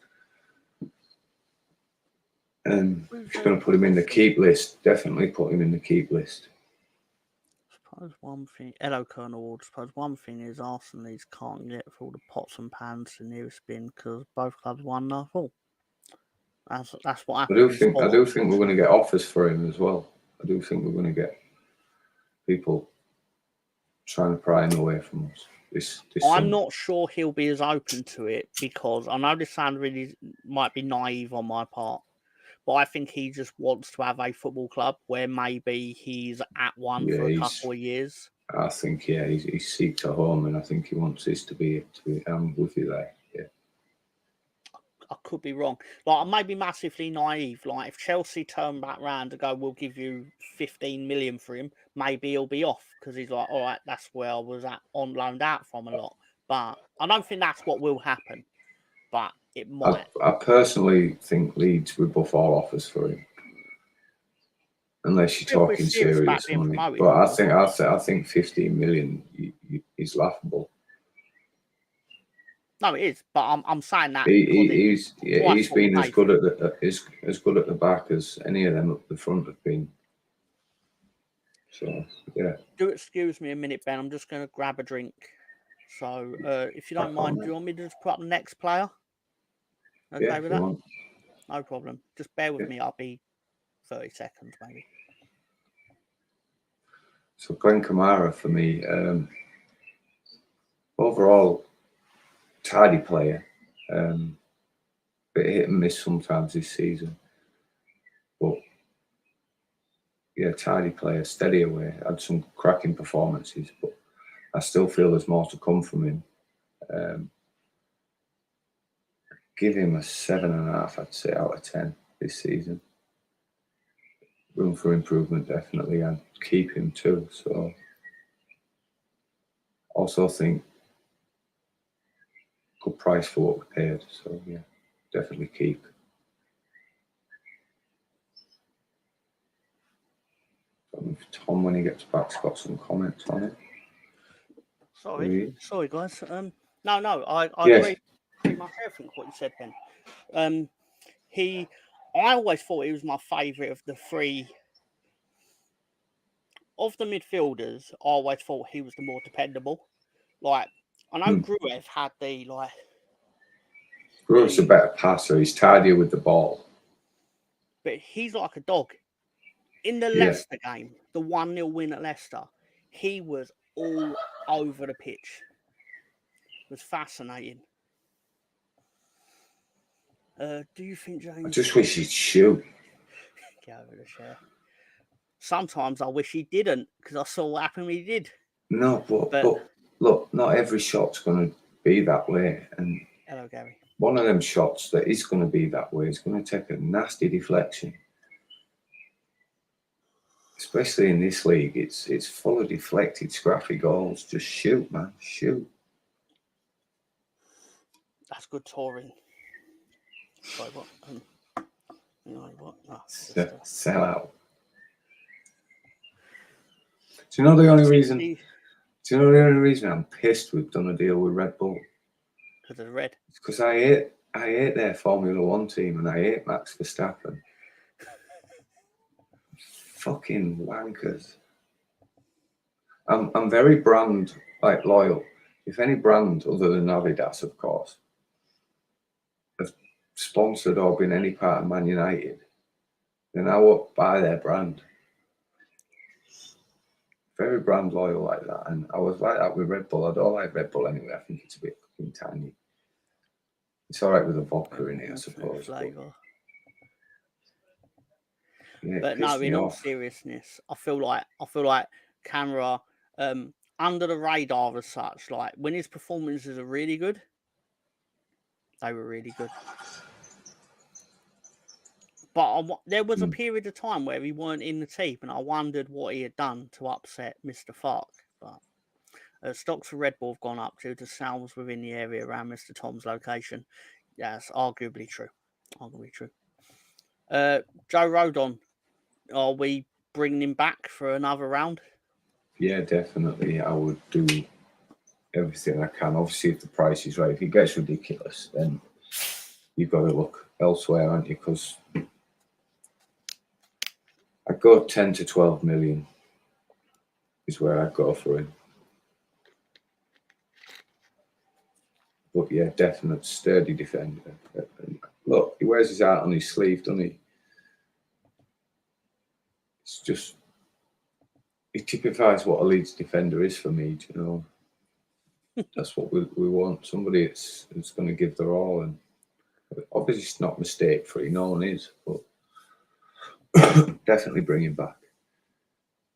And just going to put him in the keep list. Definitely put him in the keep list. Suppose one thing, Ello Colonel, suppose one thing is Arsenal can't get through the pots and pans to nearest bin because both clubs won their full. That's what happens. I do think we're going to get offers for him as well. I do think we're going to get people trying to pry him away from us. I'm not sure he'll be as open to it because I know this sounds really might be naive on my part, but I think he just wants to have a football club where maybe he's at one for a couple of years. I think he seeks a home, and I think he wants this to be. I'm with you there. Yeah. I could be wrong. Like, I may be massively naive. Like, if Chelsea turn back round and go, we'll give you 15 million for him, maybe he'll be off because he's like, all right, that's where I was loaned out from a lot. But I don't think that's what will happen. But it might. I personally think Leeds would buff all offers for him, unless you're talking serious money. But I think 15 million is laughable. No, it is, but I'm saying that because he's been as good at the back as any of them up the front have been. So yeah. Do excuse me a minute, Ben. I'm just going to grab a drink. So if you don't mind, do you want me to just put up the next player? Okay, Yeah, with that? No problem. Just bear with me. I'll be 30 seconds maybe. So Glenn Kamara for me, overall tidy player, bit hit and miss sometimes this season, but yeah, tidy player, steady away. Had some cracking performances, but I still feel there's more to come from him. Give him a 7.5, I'd say, out of 10 this season. Room for improvement, definitely, and keep him too. So, also think good price for what we paid. So, yeah, definitely keep. Tom, when he gets back, has got some comments on it. Sorry, guys. No, I agree pretty much everything what you said, Ben. I always thought he was my favourite of the three. Of the midfielders, I always thought he was the more dependable. Like, I know Gruev had the, like... Gruev's a better passer. He's tidier with the ball. But he's like a dog. In the Leicester game, the 1-0 win at Leicester, he was all over the pitch. It was fascinating. Do you think James... I just wish he'd shoot. Get over the chair. Sometimes I wish he didn't, because I saw what happened when he did. No, but look, not every shot's going to be that way. And hello, Gary. One of them shots that is going to be that way is going to take a nasty deflection. Especially in this league, it's full of deflected, scrappy goals. Just shoot, man, shoot. That's good touring. Sorry, what? You know what? No, sell out. Do you know the only reason? Do you know the only reason I'm pissed we've done a deal with Red Bull? Because of red. It's because I hate their Formula One team and I hate Max Verstappen. Fucking wankers. I'm very brand loyal. If any brand other than Adidas, of course, have sponsored or been any part of Man United, then I won't buy their brand. Very brand loyal like that, and I was like that with Red Bull. I don't like Red Bull anyway. I think it's a bit fucking tiny. It's all right with the vodka in it, I suppose. But no, in all seriousness, I feel like Camera, under the radar as such, like when his performances are really good, they were really good. But there was a period of time where he weren't in the team, and I wondered what he had done to upset Mr. Fark. But stocks for Red Bull have gone up due to sales within the area around Mr. Tom's location. That's arguably true. Joe Rodon, are we bringing him back for another round? Yeah, definitely. I would do everything I can. Obviously, if the price is right, if it gets ridiculous, then you've got to look elsewhere, aren't you? Because I'd go 10 to 12 million is where I'd go for him. But yeah, definite sturdy defender. Look, he wears his heart on his sleeve, doesn't he? It's just, he typifies what a Leeds defender is for me, do you know? That's what we want. Somebody that's going to give their all. And obviously it's not mistake free, no one is, but definitely bring him back.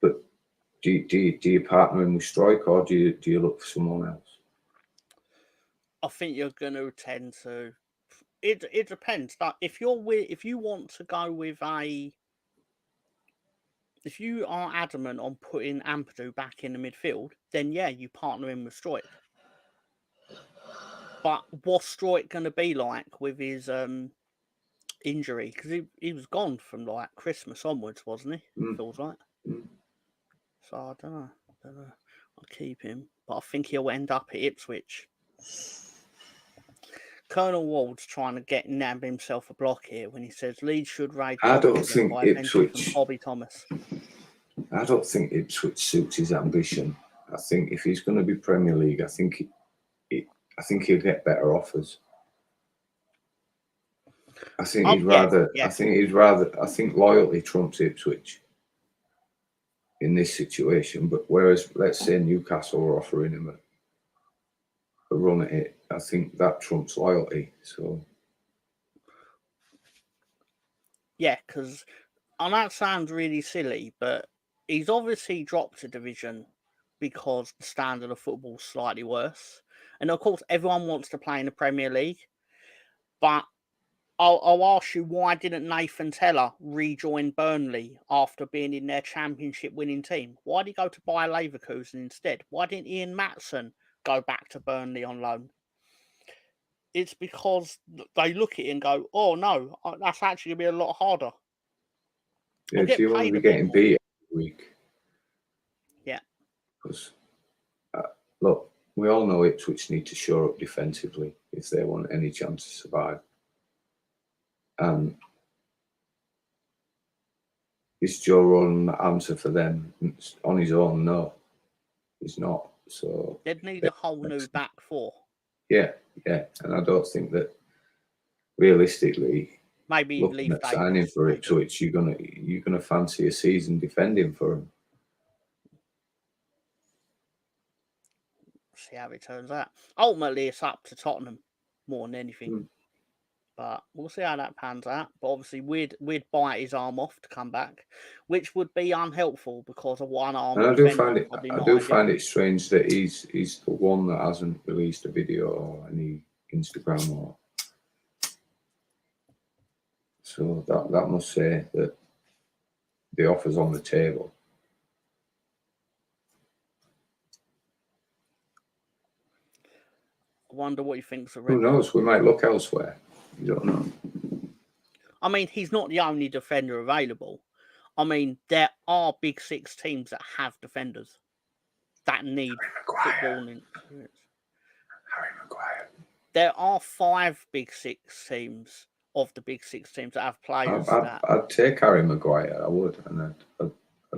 But do you partner him with Strike, or do you look for someone else? I think you're going to tend to. It depends. Like if you want to go with if you are adamant on putting Ampadu back in the midfield, then yeah, you partner him with Strike. But what's Strike going to be like with his injury? Because he was gone from like Christmas onwards, wasn't he? Feels like. So I don't know. I'll keep him, but I think he'll end up at Ipswich. Colonel Ward's trying to nab himself a block here when he says Leeds should raid I don't top 7 think by venture from Ipswich. Bobby Thomas. I don't think Ipswich suits his ambition. I think if he's going to be Premier League, I think he'll get better offers. I think he'd rather. Yeah. I think loyalty trumps Ipswich in this situation. But whereas, let's say Newcastle are offering him a run at it, I think that trumps loyalty. So yeah, because and that sounds really silly, but he's obviously dropped a division because the standard of football's slightly worse. And of course, everyone wants to play in the Premier League. But I'll ask you, why didn't Nathan Teller rejoin Burnley after being in their championship winning team? Why did he go to Bayer Leverkusen instead? Why didn't Ian Matson go back to Burnley on loan? It's because they look at it and go, oh no, that's actually going to be a lot harder. yeah, if you want to be getting beat every week, yeah. Because look, we all know Ipswich need to shore up defensively if they want any chance to survive. Is Joe Rowan the answer for them on his own? No, he's not. So they'd need a whole new back four. Yeah, and I don't think that realistically, maybe looking at signing for Ipswich, you're gonna fancy a season defending for him. See how it turns out. Ultimately, it's up to Tottenham more than anything. But we'll see how that pans out. But obviously, we'd bite his arm off to come back, which would be unhelpful because of one arm. And I do find it strange that he's the one that hasn't released a video or any Instagram or. So that must say that the offer's on the table. I wonder what he thinks of. Who knows? We might look elsewhere. You don't know. I mean, he's not the only defender available. I mean, there are Big Six teams that have defenders that need footballing experience. Harry Maguire. There are 5 Big Six teams of the Big Six teams that have players. I'd take Harry Maguire. I would, and I'd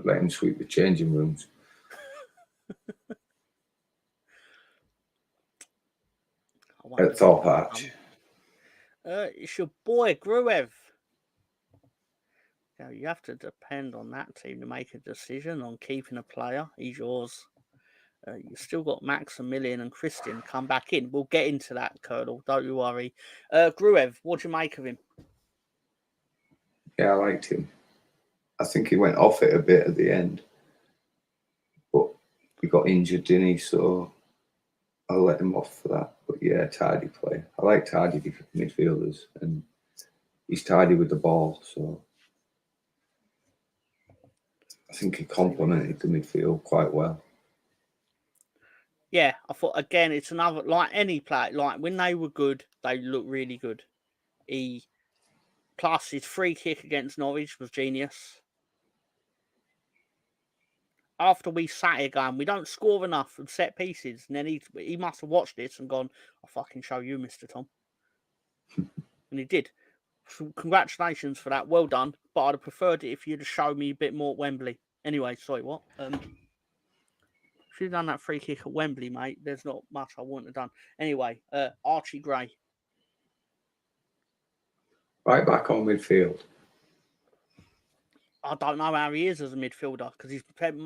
let him sweep the changing rooms. At Thorpe Arch. It's your boy Gruev. Now, you have to depend on that team to make a decision on keeping a player. He's yours. You've still got Maximilian and Christian come back in. We'll get into that, Colonel. Don't you worry. Gruev, what do you make of him? Yeah, I liked him. I think he went off it a bit at the end. But he got injured, didn't he? So I'll let him off for that. But yeah, tidy play. I like tidy midfielders. And he's tidy with the ball. So I think he complemented the midfield quite well. Yeah, I thought, again, it's another, like any player, like when they were good, they looked really good. Plus his free kick against Norwich was genius. After we sat here going, we don't score enough from set pieces, and then he must have watched this and gone, I'll fucking show you, Mr. Tom. And he did. So congratulations for that. Well done. But I'd have preferred it if you'd have showed me a bit more at Wembley. Anyway, sorry, what? If you'd done that free kick at Wembley, mate, there's not much I wouldn't have done. Anyway, Archie Gray. Right back on midfield. I don't know how he is as a midfielder because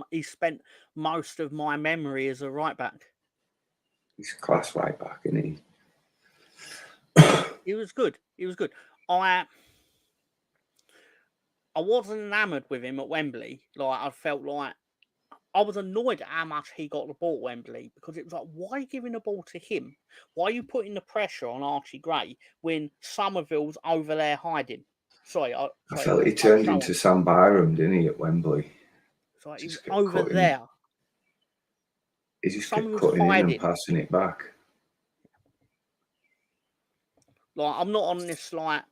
he's spent most of my memory as a right back. He's a class right back, isn't he? He was good. I wasn't enamoured with him at Wembley. Like, I felt like I was annoyed at how much he got the ball at Wembley because it was like, why are you giving the ball to him? Why are you putting the pressure on Archie Gray when Somerville's over there hiding? I felt he turned into Sam Byram, didn't he, at Wembley? So he was over there. He just kept cutting in and passing it back. Like, I'm not on this, like,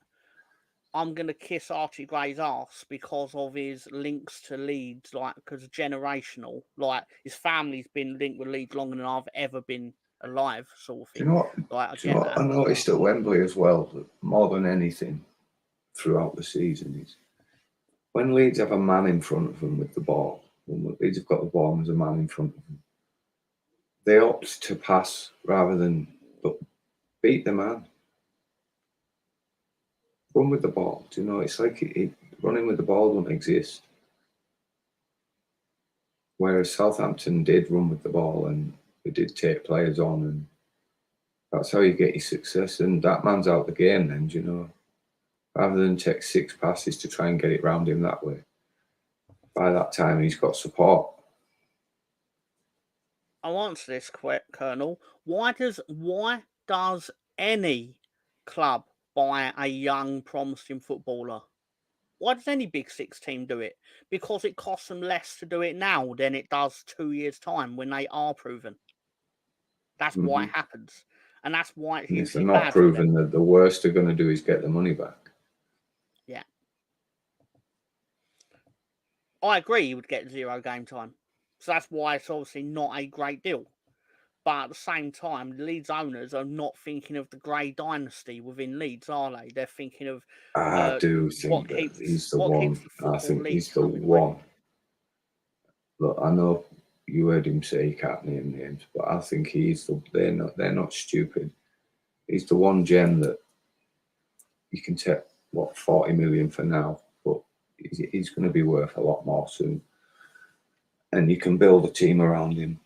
I'm going to kiss Archie Gray's ass because of his links to Leeds, like, because generational. Like, his family's been linked with Leeds longer than I've ever been alive, sort of Do you thing. know what? Like, I Do you know get what that. I noticed at Wembley as well, that more than anything throughout the season is when Leeds have a man in front of them with the ball, when Leeds have got the ball and there's a man in front of them, they opt to pass rather than beat the man. Run with the ball. Do you know? It's like running with the ball don't exist. Whereas Southampton did run with the ball and they did take players on, and that's how you get your success. And that man's out the game then, do you know? Rather than take 6 passes to try and get it round him that way. By that time, he's got support. I'll answer this, Colonel. Why does any club buy a young, promising footballer? Why does any Big Six team do it? Because it costs them less to do it now than it does 2 years' time when they are proven. That's why it happens. And that's why it's And if they're usually not bad for them. proven, that the worst they're going to do is get the money back. Yeah. I agree you would get 0 game time. So that's why it's obviously not a great deal. But at the same time, the Leeds owners are not thinking of the grey dynasty within Leeds, are they? They're thinking of I do what think that keeps he's the what one. keeps the I Football think League he's the Club in winning. one. Look, I know you heard him say he can't name names, but I think he's the. They're not stupid. He's the one gem that you can take 40 million for now, but he's going to be worth a lot more soon. And you can build a team around him.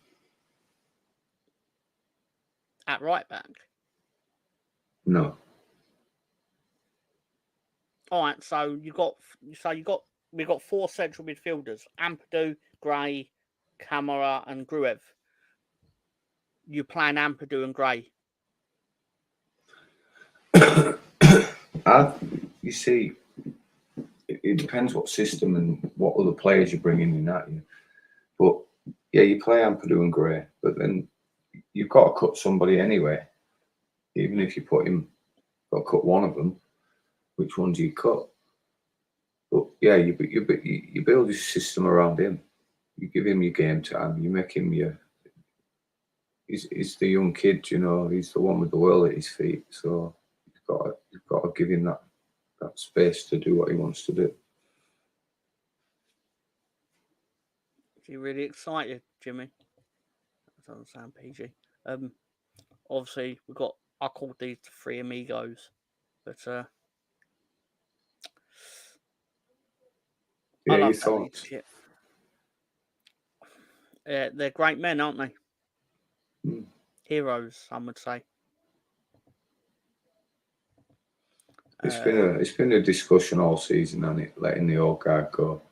At right back. No. All right, so we've got 4 central midfielders: Ampadu, Gray, Kamara, and Gruev. You plan Ampadu and Gray. You see, it depends what system and what other players you're bringing in at you. But yeah, you play Ampadu and Gray, but then you've got to cut somebody anyway. Even if you put him, got to cut one of them. Which one do you cut? But yeah, you build your system around him. You give him your game time. You make him your. He's the young kid, you know. He's the one with the world at his feet. So you've got to give him that space to do what he wants to do. You're really excited, Jimmy. That doesn't sound PG. Obviously I called these the 3 amigos, but Yeah, I your love that Leeds thoughts? kit. They're great men, aren't they? Heroes, some would say. It's been a discussion all season, and it letting the old guard go.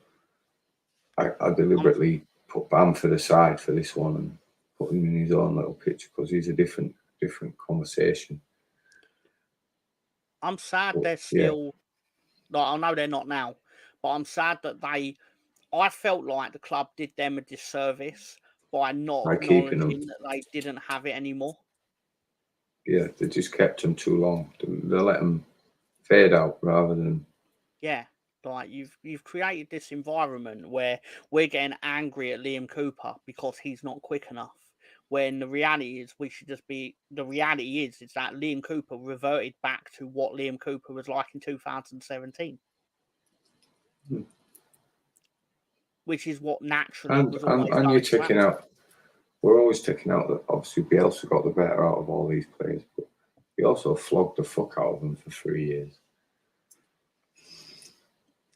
I deliberately put Bamford aside for this one and put him in his own little picture because he's a different conversation. I'm sad But, they're still. Like, I know they're not now, but I'm sad that I felt like the club did them a disservice by not by keeping them, acknowledging that they didn't have it anymore. yeah, they just kept them too long. They let them fade out rather than. Yeah, like you've created this environment where we're getting angry at Liam Cooper because he's not quick enough. When the reality is, we should just be. The reality is that Liam Cooper reverted back to what Liam Cooper was like in 2017, which is what naturally was always And you're going to taking happen. out. We're always taking out that obviously Bielsa got the better out of all these players, but he also flogged the fuck out of them for 3 years.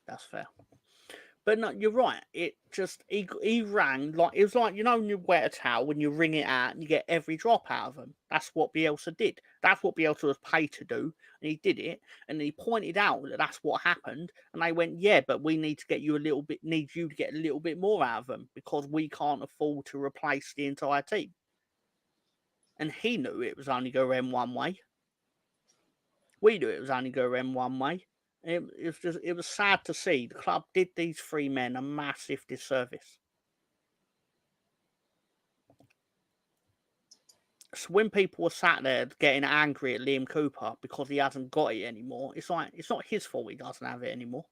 That's fair. But no, you're right. It just he rang like it was like, you know, when you wet a towel, when you wring it out and you get every drop out of them. That's what Bielsa did. That's what Bielsa was paid to do, and he did it. And he pointed out that that's what happened, and they went, "Yeah, but we need to get you need you to get a little bit more out of them because we can't afford to replace the entire team." And he knew it was only going to end one way. We knew it was only going to end one way. It was sad to see the club did these 3 men a massive disservice. So when people were sat there getting angry at Liam Cooper because he hasn't got it anymore, it's like it's not his fault he doesn't have it anymore.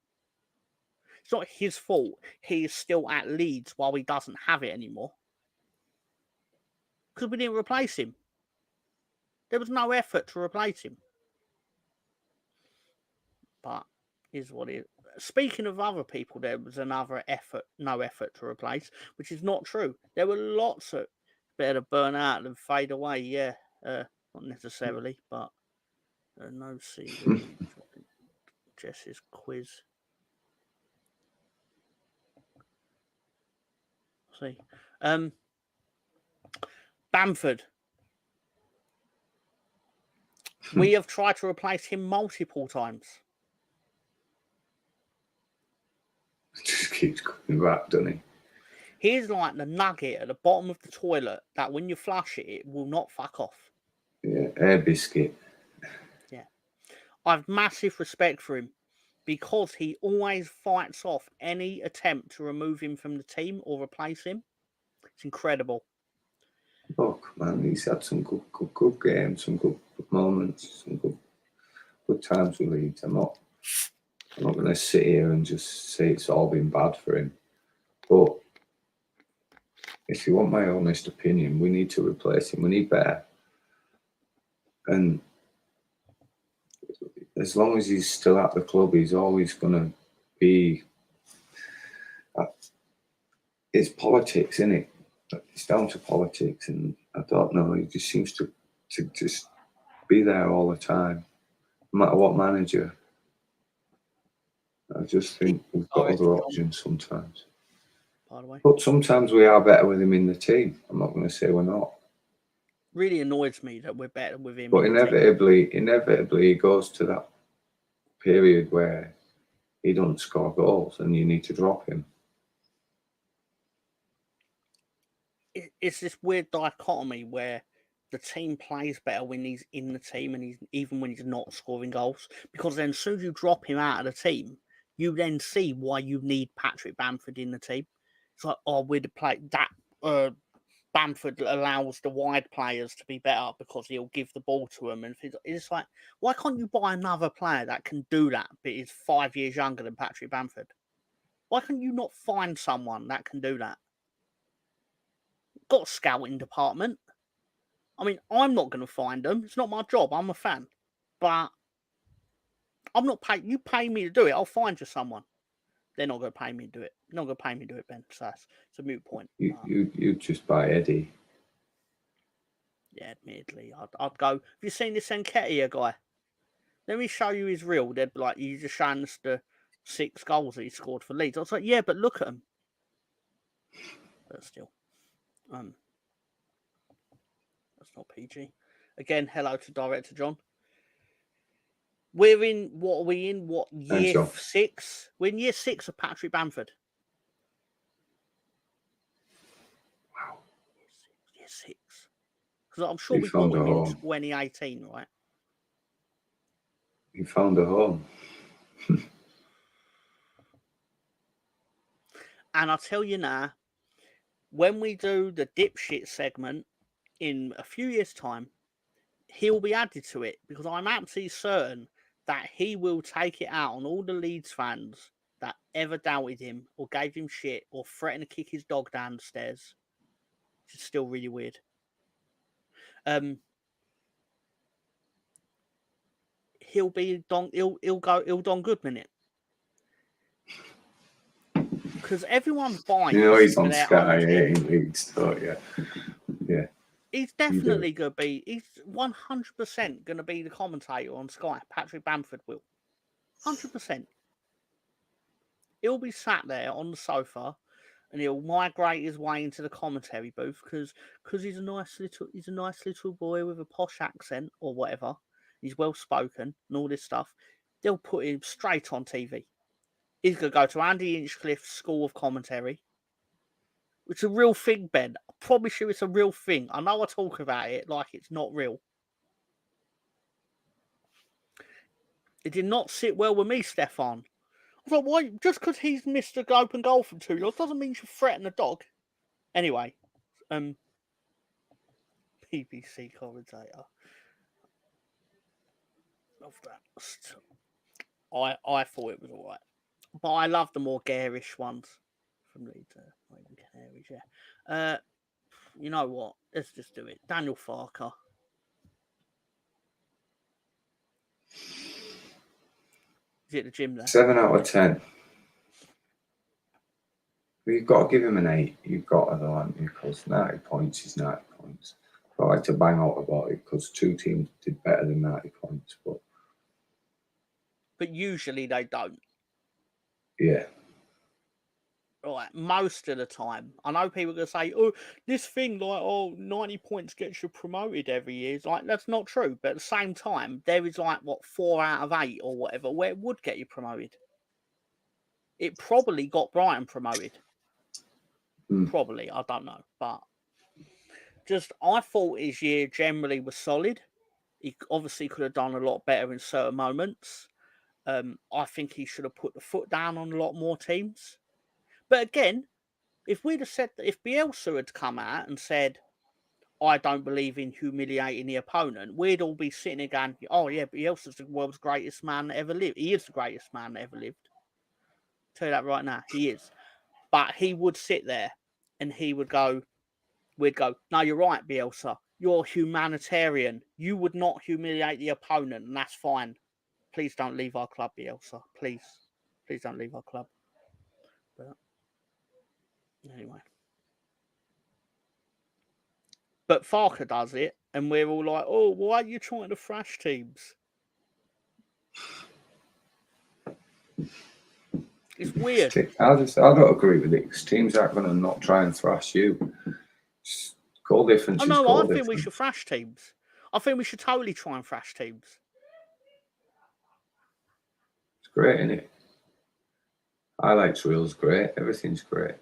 It's not his fault he is still at Leeds while he doesn't have it anymore. Because we didn't replace him. There was no effort to replace him. But is what it is. Speaking of other people, there was no effort to replace, which is not true. There were lots of better burn out than fade away. Yeah, not necessarily, but no CV. Jess's quiz. See, Bamford. We have tried to replace him multiple times. Just keeps coming back, doesn't he? He's like the nugget at the bottom of the toilet that when you flush it, it will not fuck off. Yeah, air biscuit. Yeah. I have massive respect for him because he always fights off any attempt to remove him from the team or replace him. It's incredible. Look, man, he's had some good games, some good moments, some good times with Leeds. I'm not going to sit here and just say it's all been bad for him. But if you want my honest opinion, we need to replace him. We need better. And as long as he's still at the club, he's always going to be. It's politics, isn't it? It's down to politics, and I don't know. He just seems to just be there all the time, no matter what manager. I just think we've got other options sometimes. By the way, but sometimes we are better with him in the team. I'm not going to say we're not. Really annoys me that we're better with him. But inevitably, he goes to that period where he doesn't score goals, and you need to drop him. It's this weird dichotomy where the team plays better when he's in the team, and even when he's not scoring goals. Because then, as soon as you drop him out of the team, you then see why you need Patrick Bamford in the team. It's like, oh, we'd play that. Bamford allows the wide players to be better because he'll give the ball to them, and it's like, why can't you buy another player that can do that, but is 5 years younger than Patrick Bamford? Why can't you not find someone that can do that? Got a scouting department. I mean, I'm not going to find them. It's not my job. I'm a fan. But I'm not paid. You pay me to do it, I'll find you someone. They're not going to pay me to do it. They're not going to pay me to do it, Ben. So it's a moot point. You just buy Eddie. Yeah, admittedly. I'd go, have you seen this Nketiah guy? Let me show you his reel. They'd be like, you just showing us the 6 goals that he scored for Leeds. I was like, yeah, but look at him. But still. That's not PG. Again, hello to Director John. We're in, what are we in? What, year 6? We're in year 6 of Patrick Bamford. Wow. Year 6. Because I'm sure we bought him in 2018, right? He found a home. And I'll tell you now, when we do the dipshit segment in a few years' time, he'll be added to it, because I'm absolutely certain that he will take it out on all the Leeds fans that ever doubted him or gave him shit or threatened to kick his dog down the stairs. Which is still really weird. He'll be he'll Don Goodman it. Because everyone's buying. You know he's on Sky in Leeds, don't you? Yeah. He's definitely going to be. He's 100% going to be the commentator on Sky. Patrick Bamford will. 100%. He'll be sat there on the sofa, and he'll migrate his way into the commentary booth because he's a nice little boy with a posh accent or whatever. He's well spoken and all this stuff. They'll put him straight on TV. He's going to go to Andy Hinchcliffe's School of Commentary. It's a real thing, Ben. I promise you it's a real thing. I know I talk about it like it's not real. It did not sit well with me, Stefan. I thought, why? Just because he's missed an open goal for 2 years doesn't mean you should threaten a dog. Anyway, BBC commentator. Love that. I thought it was alright. But I love the more garish ones from Leeds. Not even Canaries, yeah. You know what? Let's just do it. Daniel Farker. Is it the gym there? 7 out of 10. Well, you've got to give him an 8. You've got to, though, haven't you? Because 90 points is 90 points. I like to bang out about it because 2 teams did better than 90 points. But usually they don't. Yeah. Right, most of the time. I know people are going to say, oh, this thing, like, 90 points gets you promoted every year. It's like, that's not true. But at the same time, there is like, 4 out of 8 or whatever, where it would get you promoted. It probably got Brighton promoted. Probably, I don't know. But I thought his year generally was solid. He obviously could have done a lot better in certain moments. I think he should have put the foot down on a lot more teams. But again, if we'd have said that, if Bielsa had come out and said, I don't believe in humiliating the opponent, we'd all be sitting there going, oh yeah, Bielsa's the world's greatest man that ever lived. He is the greatest man that ever lived. Tell you that right now, he is. But he would sit there and we'd go, no, you're right, Bielsa. You're humanitarian. You would not humiliate the opponent, and that's fine. Please don't leave our club, Bielsa. Please don't leave our club. But anyway. But Farker does it, and we're all like, oh, why are you trying to thrash teams? It's weird. I don't agree with it because teams aren't going to not try and thrash you. Goal difference is goal difference. I think we should thrash teams. I think we should totally try and thrash teams. It's great, isn't it? Highlights reel's great. Everything's great.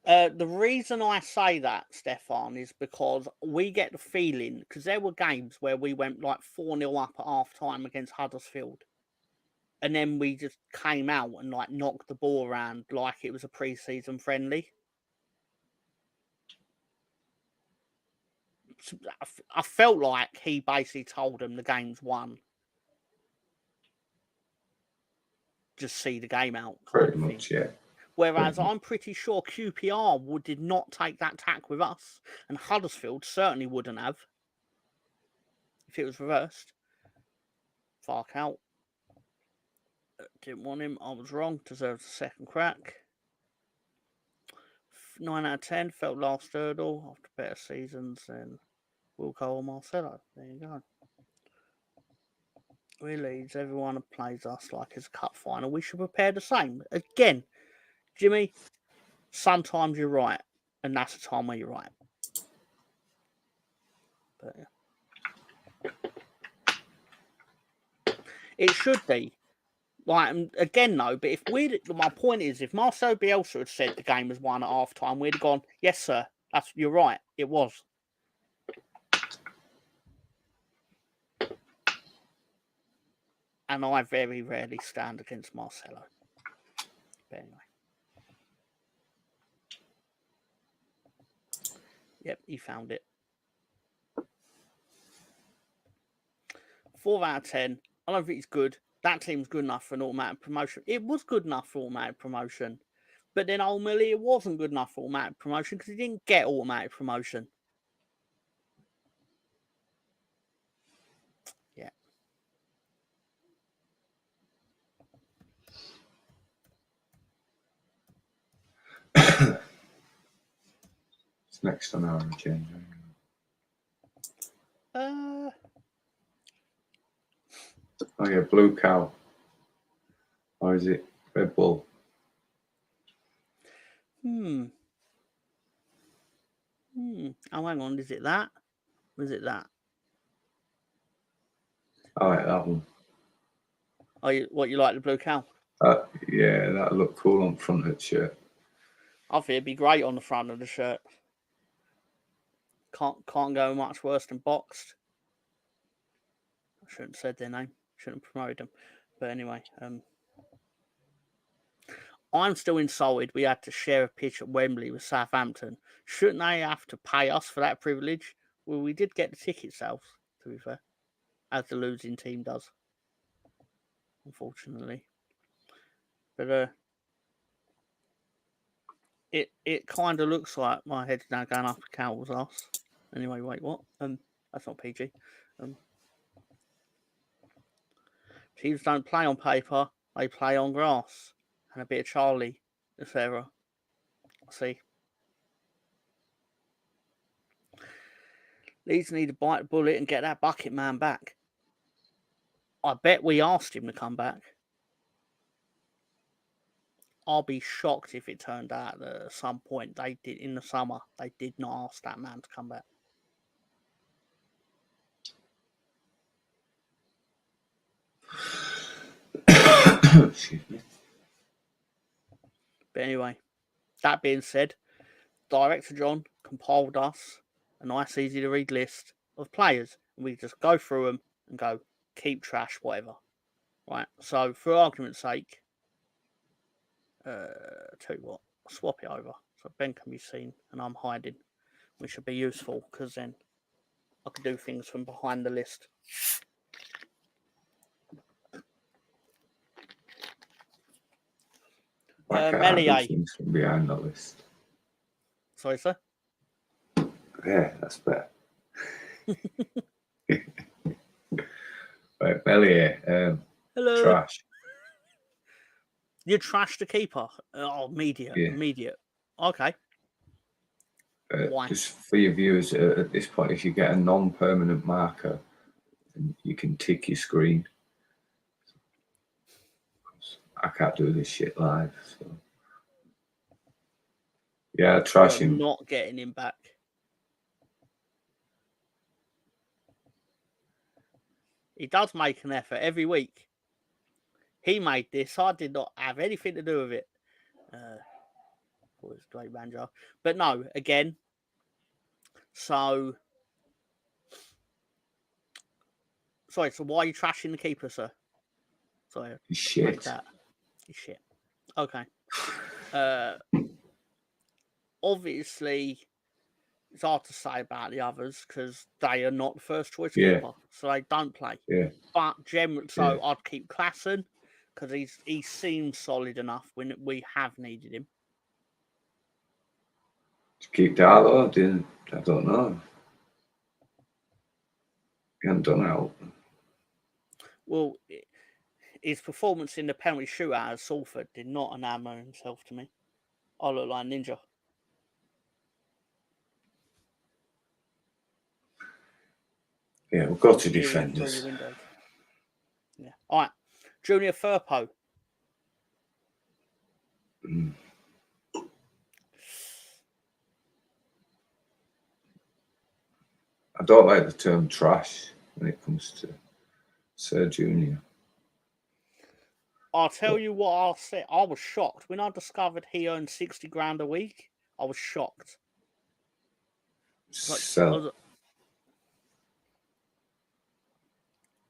The reason I say that, Stefan, is because we get the feeling, because there were games where we went like 4-0 up at half time against Huddersfield. And then we just came out and like knocked the ball around like it was a pre-season friendly. I felt like he basically told them the game's won. Just see the game out. Pretty much, yeah. Whereas I'm pretty sure QPR did not take that tack with us. And Huddersfield certainly wouldn't have. If it was reversed. Fuck out. Didn't want him. I was wrong. Deserves a second crack. 9 out of 10. Felt last hurdle. After better seasons than Wilco or Marcelo. There you go. We Leeds. Everyone plays us like it's a cup final. We should prepare the same. Again, Jimmy, sometimes you're right. And that's the time where you're right. But yeah. It should be. Like, again, though, but my point is, if Marcelo Bielsa had said the game was won at half time, we'd have gone, yes, sir, you're right, it was. And I very rarely stand against Marcelo. But anyway. Yep, he found it. 4 out of 10. I don't think it's good. That team's good enough for an automatic promotion. It was good enough for automatic promotion. But then ultimately it wasn't good enough for automatic promotion because he didn't get automatic promotion. Yeah. It's next on our agenda. Oh yeah, Blue Cow. Or is it Red Bull? Oh, hang on. Is it that? Was it that? I like that one. Oh, you like the Blue Cow? Yeah, that'd look cool on the front of the shirt. I think it'd be great on the front of the shirt. Can't go much worse than Boxed. I shouldn't have said their name. Shouldn't have promoted them. But anyway, I'm still insulted we had to share a pitch at Wembley with Southampton. Shouldn't they have to pay us for that privilege? Well, we did get the ticket sales, to be fair, as the losing team does, unfortunately. But it kind of looks like my head's now going up a cow's ass. Anyway, wait, what? That's not PG. Teams don't play on paper, they play on grass. And a bit of Charlie, etc. See? Leeds need to bite the bullet and get that bucket man back. I bet we asked him to come back. I'll be shocked if it turned out that at some point they did in the summer they did not ask that man to come back. Excuse me. But anyway, that being said, Director John compiled us a nice, easy to read list of players, and we just go through them and go keep, trash, whatever. Right. So for argument's sake, tell you what, swap it over so Ben can be seen and I'm hiding, which would be useful because then I could do things from behind the list. Melier. Things from behind the list. Sorry, sir? Yeah, that's better. Right, Melier. Hello. Trash. You trash the keeper? Oh, immediate. Okay. Why? Just for your viewers, at this point, if you get a non-permanent marker, then you can tick your screen. I can't do this shit live, so yeah, trash him. Not getting him back. He does make an effort every week. He made this. I did not have anything to do with it. Was a great manager, but no. Again, so sorry. So why are you trashing the keeper, sir? Sorry, He's shit. He's shit. Okay. Obviously, it's hard to say about the others because they are not the first choice keeper, so they don't play. Yeah. But generally, so I'd keep Klassen because he seems solid enough when we have needed him. To keep Darlow, I don't know. He hasn't done out. Well, his performance in the penalty shootout at Salford did not enamour himself to me. I look like a ninja. Yeah, we'll go to defenders. Yeah. All right. Junior Firpo. I don't like the term trash when it comes to Sir Junior. I'll tell you what I'll say. I was shocked when I discovered he earned 60 grand a week. I was shocked.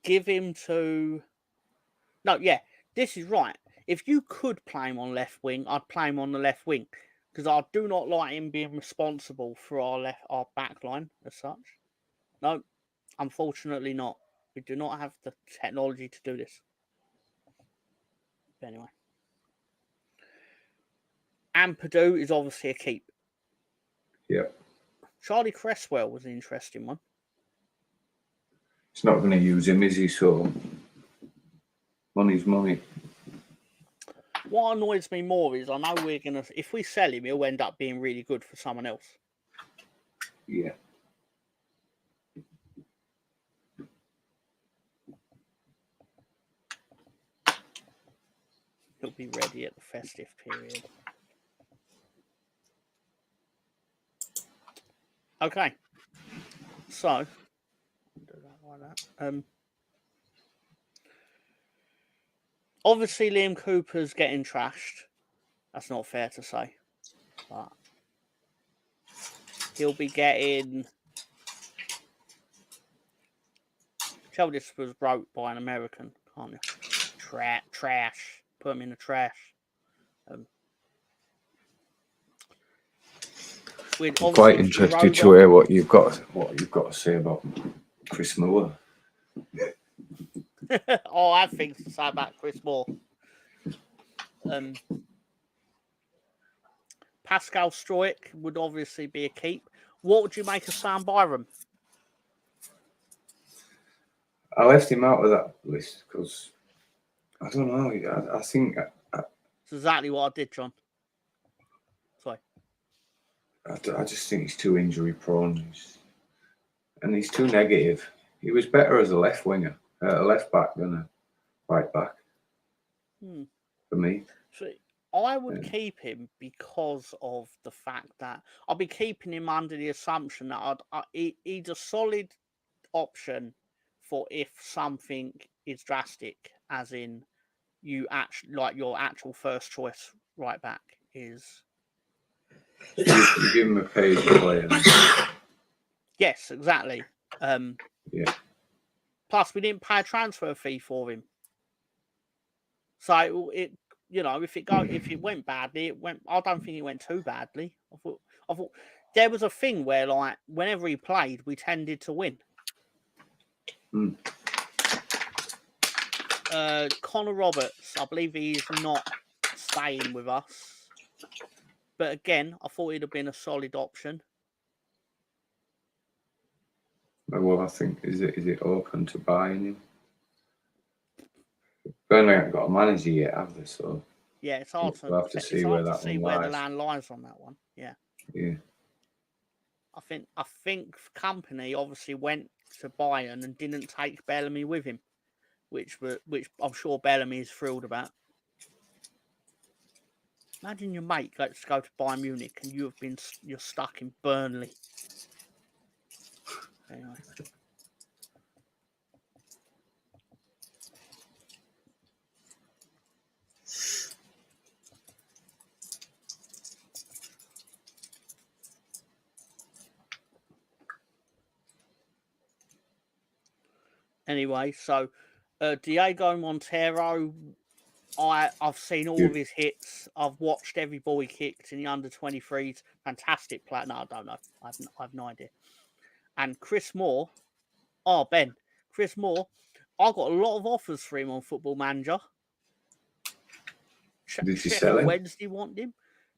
Give him to... No, yeah, this is right. If you could play him on left wing, I'd play him on the left wing because I do not like him being responsible for our back line as such. No, unfortunately not. We do not have the technology to do this. But anyway. Ampadu is obviously a keep. Yep. Charlie Cresswell was an interesting one. He's not going to use him, is he? So money's money. What annoys me more is I know we're going to... If we sell him, he'll end up being really good for someone else. Yeah. He'll be ready at the festive period. Okay. So... do that like that. Obviously, Liam Cooper's getting trashed. That's not fair to say. But he'll be getting... Tell this was wrote by an American, can't you? Trash. Put him in the trash. I'm quite interested to hear what you've got to say about Chris Moore. Oh, I have things to say about Chris Moore. Pascal Stroik would obviously be a keep. What would you make of Sam Byram? I left him out of that list because I don't know. I think It's exactly what I did, John. Sorry. I just think he's too injury prone, and he's too negative. He was better as a left winger, a left back than a right back. For me. So I would keep him because of the fact that I'll be keeping him under the assumption that he's a solid option for if something is drastic, as in you actually like your actual first choice right back is. You give him a paid player. Yes, exactly. Yeah. Plus, we didn't pay a transfer fee for him, so it. If it went badly, it went. I don't think it went too badly. I thought there was a thing where, like, whenever he played, we tended to win. Connor Roberts, I believe he's not staying with us, but again, I thought he'd have been a solid option. Well, I think is it open to buying him? Burnley haven't got a manager yet, have they? So yeah, it's hard we'll have to see where that one lies. The land lies on that one. Yeah. Yeah. I think Company obviously went to Bayern and didn't take Bellamy with him, which I'm sure Bellamy is thrilled about. Imagine your mate goes to go to Bayern Munich and you're stuck in Burnley. Anyway. Anyway, so Diego Montero, I've seen all of his hits. I've watched every ball he kicked in the under-23s. Fantastic player. No, I don't know. I have no idea. And Chris Moore. Oh, Ben. Chris Moore. I got a lot of offers for him on Football Manager. Did you sell him? Wednesday wanted him.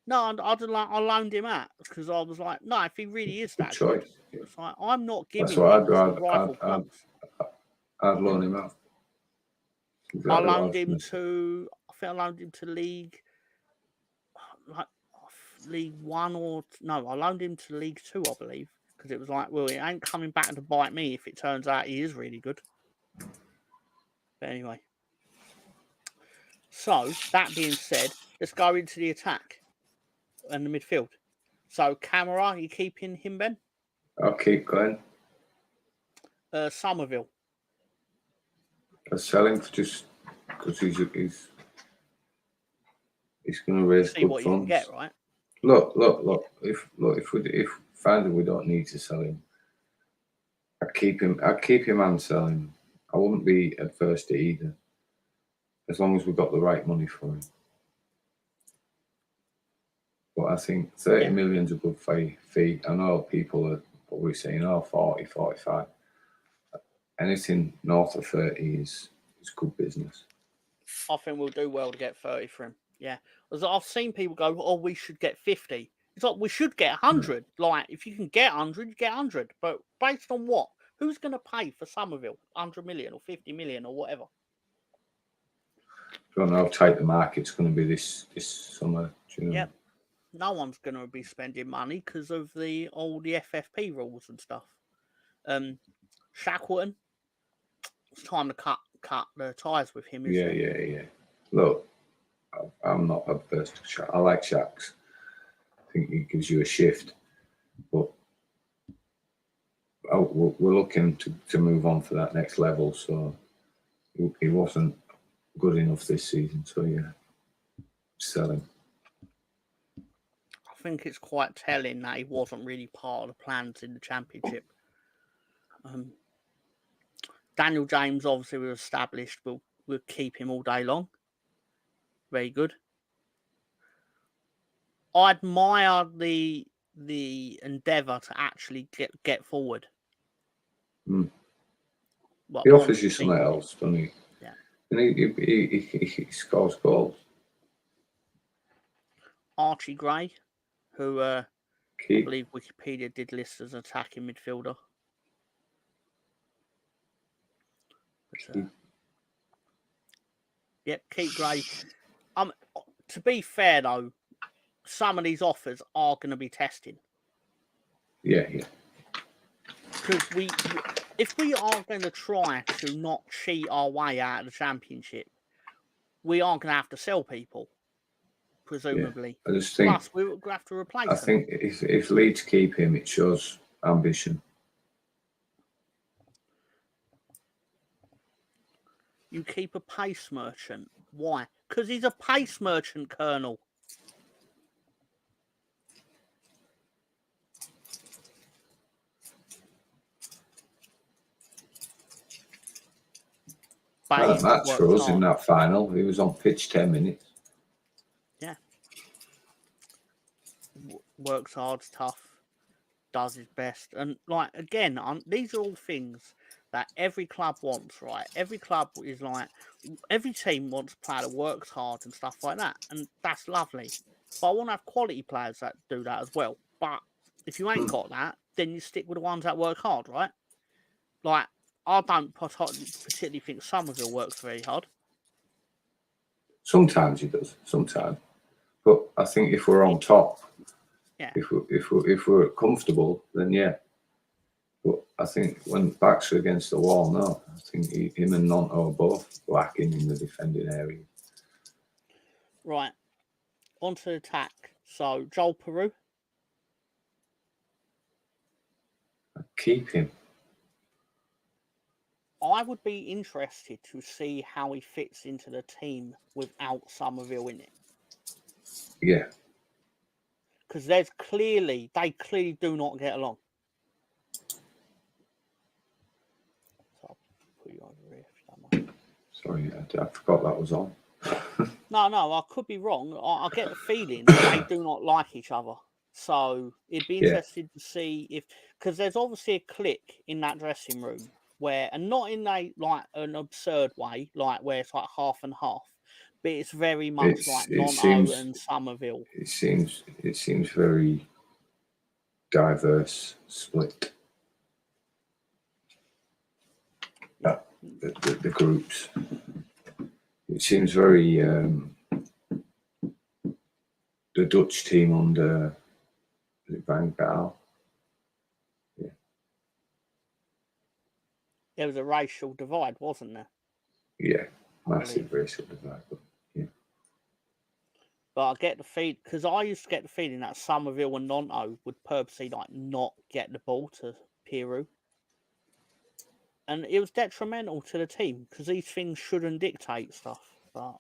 No, I loaned him out because I was like, no, if he really is that good, it's like, I'm not giving him to rival clubs. I'd loan him out. Exactly I loaned him to. I think I loaned him to League 1 or no. I loaned him to League 2, I believe, because it was like, well, it ain't coming back to bite me if it turns out he is really good. But anyway, so that being said, let's go into the attack and the midfield. So Camara, you keeping him, Ben? I'll keep Glenn. Somerville. I'll sell him for just because he's going to raise good what funds. You can get, right? Look. If we find that we don't need to sell him, I'd keep him and sell him. I wouldn't be adverse to either, as long as we got the right money for him. But I think 30 million's a good fee. I know people are probably saying, 40, 45. Anything north of 30 is good business. I think we'll do well to get 30 for him. Yeah. As I've seen people go, oh, we should get 50. It's like, we should get 100. Like, if you can get 100, you get 100. But based on what? Who's going to pay for Somerville 100 million or 50 million or whatever? I don't know how tight the market's going to be this summer. Do you know? Yep. No one's going to be spending money because of all the FFP rules and stuff. Shackleton, it's time to cut the ties with him, isn't it? Yeah. Look, I'm not adverse to Shaq. I like Shaq's. I think he gives you a shift. But we're looking to move on for that next level. So he wasn't good enough this season. So, yeah, sell him. I think it's quite telling that he wasn't really part of the plans in the Championship. Daniel James, obviously, was established. We'll keep him all day long. Very good. I admire the endeavour to actually get forward. He offers you something else, doesn't he? Yeah. And he scores goals. Archie Gray, who I believe Wikipedia did list as attacking midfielder. But, Yep, keep Gray. To be fair though, some of these offers are going to be testing. Yeah. Because if we are going to try to not cheat our way out of the Championship, we are going to have to sell people, presumably. I just think. Plus, we're going to have to replace I them. think if Leeds keep him, it shows ambition. You keep a pace merchant. Why? Because he's a pace merchant, Colonel. Had a match for us in that final. He was on pitch 10 minutes. Yeah. Works hard, tough, does his best. And, like, again, these are all things that every club wants, right? Every club is like, every team wants a player that works hard and stuff like that. And that's lovely. But I want to have quality players that do that as well. But if you ain't got that, then you stick with the ones that work hard, right? Like, I don't particularly think Somerville works very hard. Sometimes he does, sometimes. But I think if we're on top, if we're comfortable, then yeah. But I think when backs are against the wall, no. I think him and Nonto are both lacking in the defending area. Right. On to the attack. So, Joel Peru. I'd keep him. I would be interested to see how he fits into the team without Somerville in it. Yeah. Because they clearly do not get along. So I'll put you over here if you don't mind. Sorry, I forgot that was on. No, I could be wrong. I get the feeling they do not like each other. So it'd be interesting to see because there's obviously a clique in that dressing room where, and not in an absurd way, like where it's like half and half, but it's very much like Nonto and Somerville. It seems very diverse split. The groups. It seems very the Dutch team under Van Gaal. Yeah. There was a racial divide, wasn't there? Yeah, massive racial divide. But, yeah. But I get the feed because I used to get the feeling that Somerville and Nonto would purposely not get the ball to Peru. And it was detrimental to the team because these things shouldn't dictate stuff. But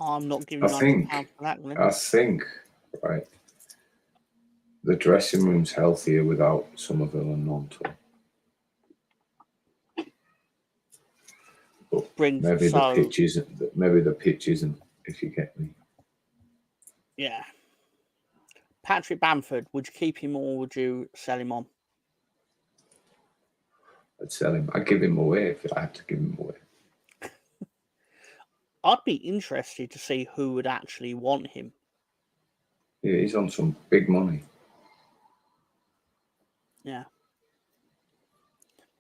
I'm not giving you £100 for that, Glenn. I think, right, the dressing room's healthier without Somerville and Nonto. But maybe the pitch isn't, if you get me. Yeah. Patrick Bamford, would you keep him or would you sell him on? I'd sell him. I'd give him away if I had to give him away. I'd be interested to see who would actually want him. Yeah, he's on some big money. Yeah.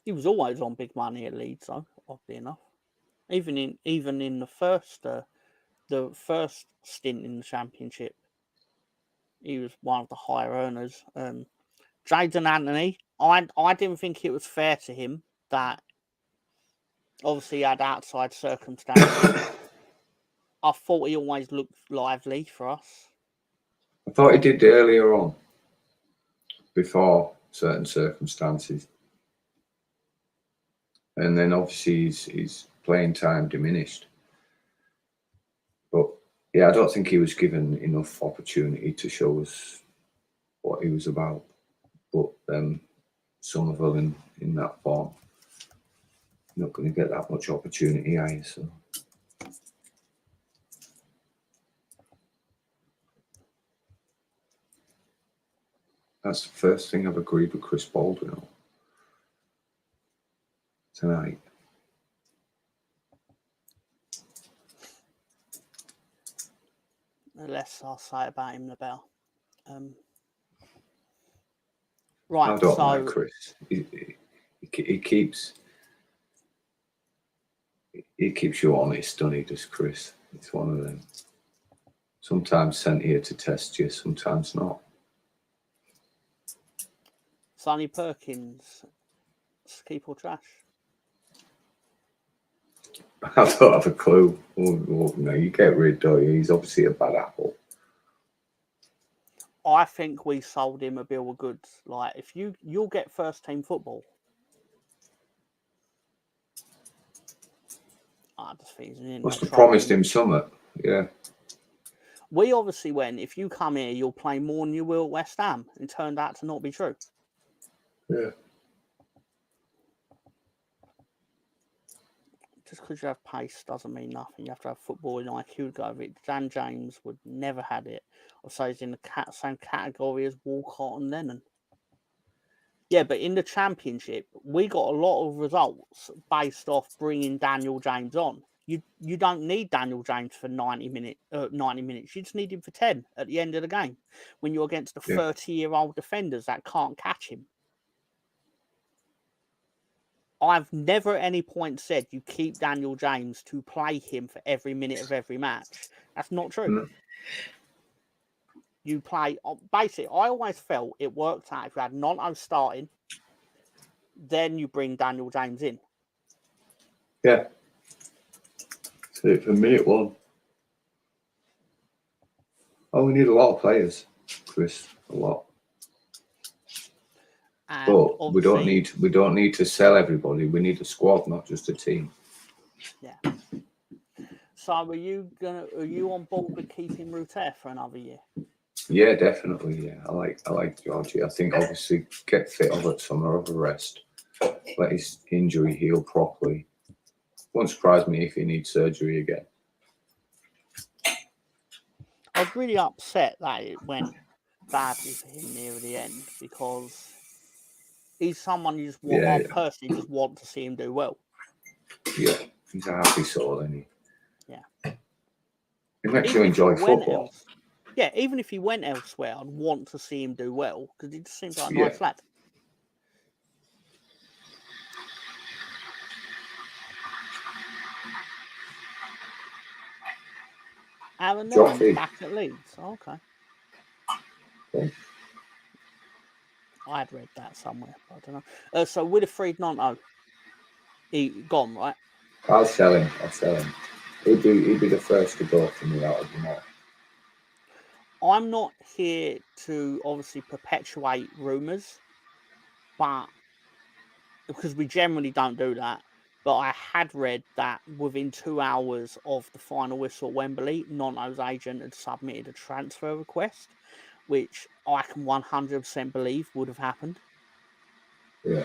He was always on big money at Leeds, though, oddly enough. Even in the first stint in the Championship, he was one of the higher earners. Jadon Anthony, I didn't think it was fair to him that obviously he had outside circumstances. I thought he always looked lively for us. I thought he did earlier on, before certain circumstances. And then obviously his playing time diminished. But yeah, I don't think he was given enough opportunity to show us what he was about. But Somerville in that form, not going to get that much opportunity, are you? So that's the first thing I've agreed with Chris Baldwin on tonight. The less I'll say about him, the better. Right, I don't like so Chris. He keeps you honest, doesn't he? Does Chris? It's one of them. Sometimes sent here to test you, sometimes not. Sonny Perkins, keep or trash? I don't have a clue. Well, no, you get rid, don't you? He's obviously a bad apple. I think we sold him a bill of goods. Like, if you'll get first team football. I just think he's in Must no have trouble. promised him something. Yeah. We obviously went, if you come here, you'll play more than you will at West Ham. It turned out to not be true. Yeah. Just because you have pace doesn't mean nothing. You have to have footballing IQ to go with it. Dan James would never had it. I'd say he's in the same category as Walcott and Lennon. Yeah, but in the Championship, we got a lot of results based off bringing Daniel James on. You don't need Daniel James for 90 minutes. You just need him for 10 at the end of the game when you're against the 30-year-old defenders that can't catch him. I've never at any point said you keep Daniel James to play him for every minute of every match. That's not true. Mm. You play... Basically, I always felt it worked out if you had Nonto starting, then you bring Daniel James in. Yeah. So for me, it won. Oh, we need a lot of players, Chris. A lot. And but we don't need to sell everybody. We need a squad, not just a team. Yeah. So are you on board with keeping Ruter for another year? Yeah, definitely. Yeah, I like Georgie. I think obviously get fit over summer, over rest, let his injury heal properly. Won't surprise me if he needs surgery again. I was really upset that it went badly for him near the end because he's someone you just want. I personally just want to see him do well. Yeah, he's a happy soul, isn't he? Yeah. It makes you enjoy football. Yeah, even if he went elsewhere, I'd want to see him do well because he just seems like a nice lad. Aaron Lennon's back at Leeds. Oh, okay. I had read that somewhere, but I don't know. So Wilfried Nonto, he gone, right? I'll sell him. He'd be the first to go for me out of them all. I'm not here to obviously perpetuate rumours, but because we generally don't do that. But I had read that within 2 hours of the final whistle at Wembley, Nonto's agent had submitted a transfer request, which I can 100% believe would have happened. Yeah.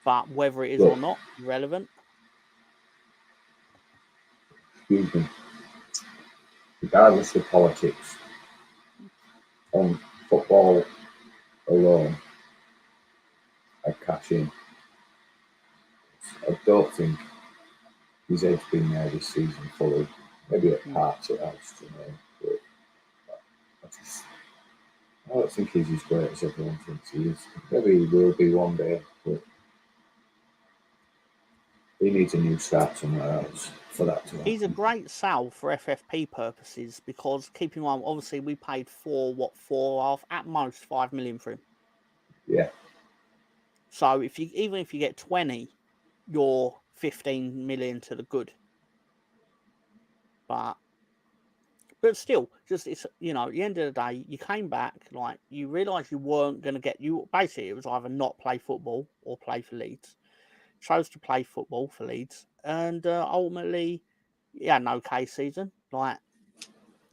But whether it is or not, irrelevant. Excuse me. Regardless of politics, on football alone, I'd cash in. I don't think his head's been there this season fully. Maybe at parts it has, but I don't think he's as great as everyone thinks he is. Maybe he will be one day, but he needs a new start somewhere else for that to happen. He's a great sell for FFP purposes because, keep in mind, obviously we paid 4.5 at most 5 million for him. Yeah. So even if you get 20, you're 15 million to the good. But still, just it's at the end of the day, you came back, like you realised you weren't going to get basically it was either not play football or play for Leeds. Chose to play football for Leeds, and ultimately, yeah, an okay season. Like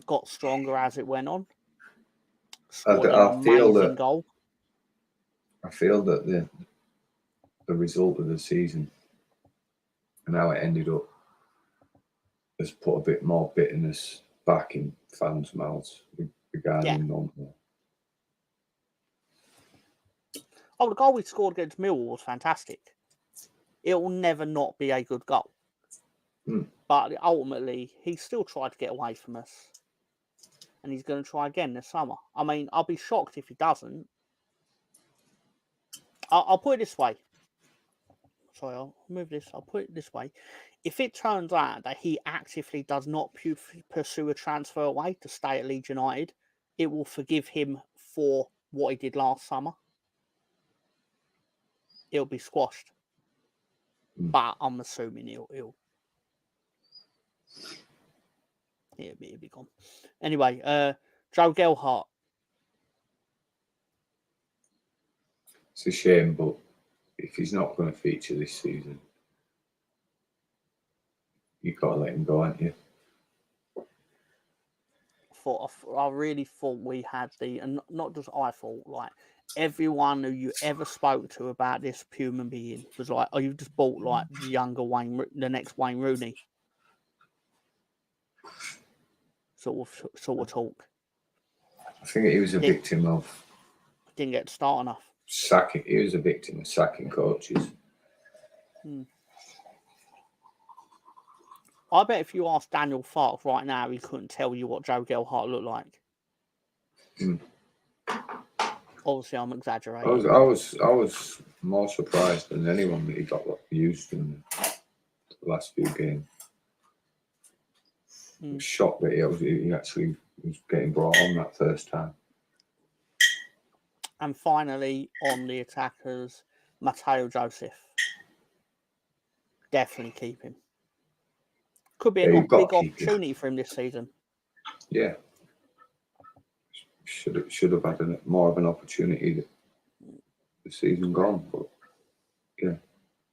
got stronger as it went on. Scored an amazing goal. I feel that the result of the season and how it ended up has put a bit more bitterness back in fans' mouths regarding Nonto. Oh, the goal we scored against Millwall was fantastic. It will never not be a good goal. But ultimately, he still tried to get away from us. And he's going to try again this summer. I mean, I'll be shocked if he doesn't. I'll put it this way. Sorry, I'll move this. I'll put it this way. If it turns out that he actively does not pursue a transfer away to stay at Leeds United, it will forgive him for what he did last summer. It'll be squashed. But I'm assuming he'll be gone. Anyway, Joe Gelhardt. It's a shame, but if he's not going to feature this season, you've got to let him go, haven't you? I really thought we had and not just I thought, like, everyone who you ever spoke to about this human being was like, oh, you've just bought, like, the next Wayne Rooney. Sort of talk. I think he was a victim of... Didn't get to start enough. Sacking. He was a victim of sacking coaches. I bet if you asked Daniel Farke right now, he couldn't tell you what Joe Gelhardt looked like. Obviously, I'm exaggerating. I was more surprised than anyone that he got used in the last few games. I was shocked that he actually was getting brought on that first time. And finally, on the attackers, Mateo Joseph. Definitely keep him. Could be a big opportunity for him this season. Yeah. Should have had more of an opportunity the season gone, but yeah,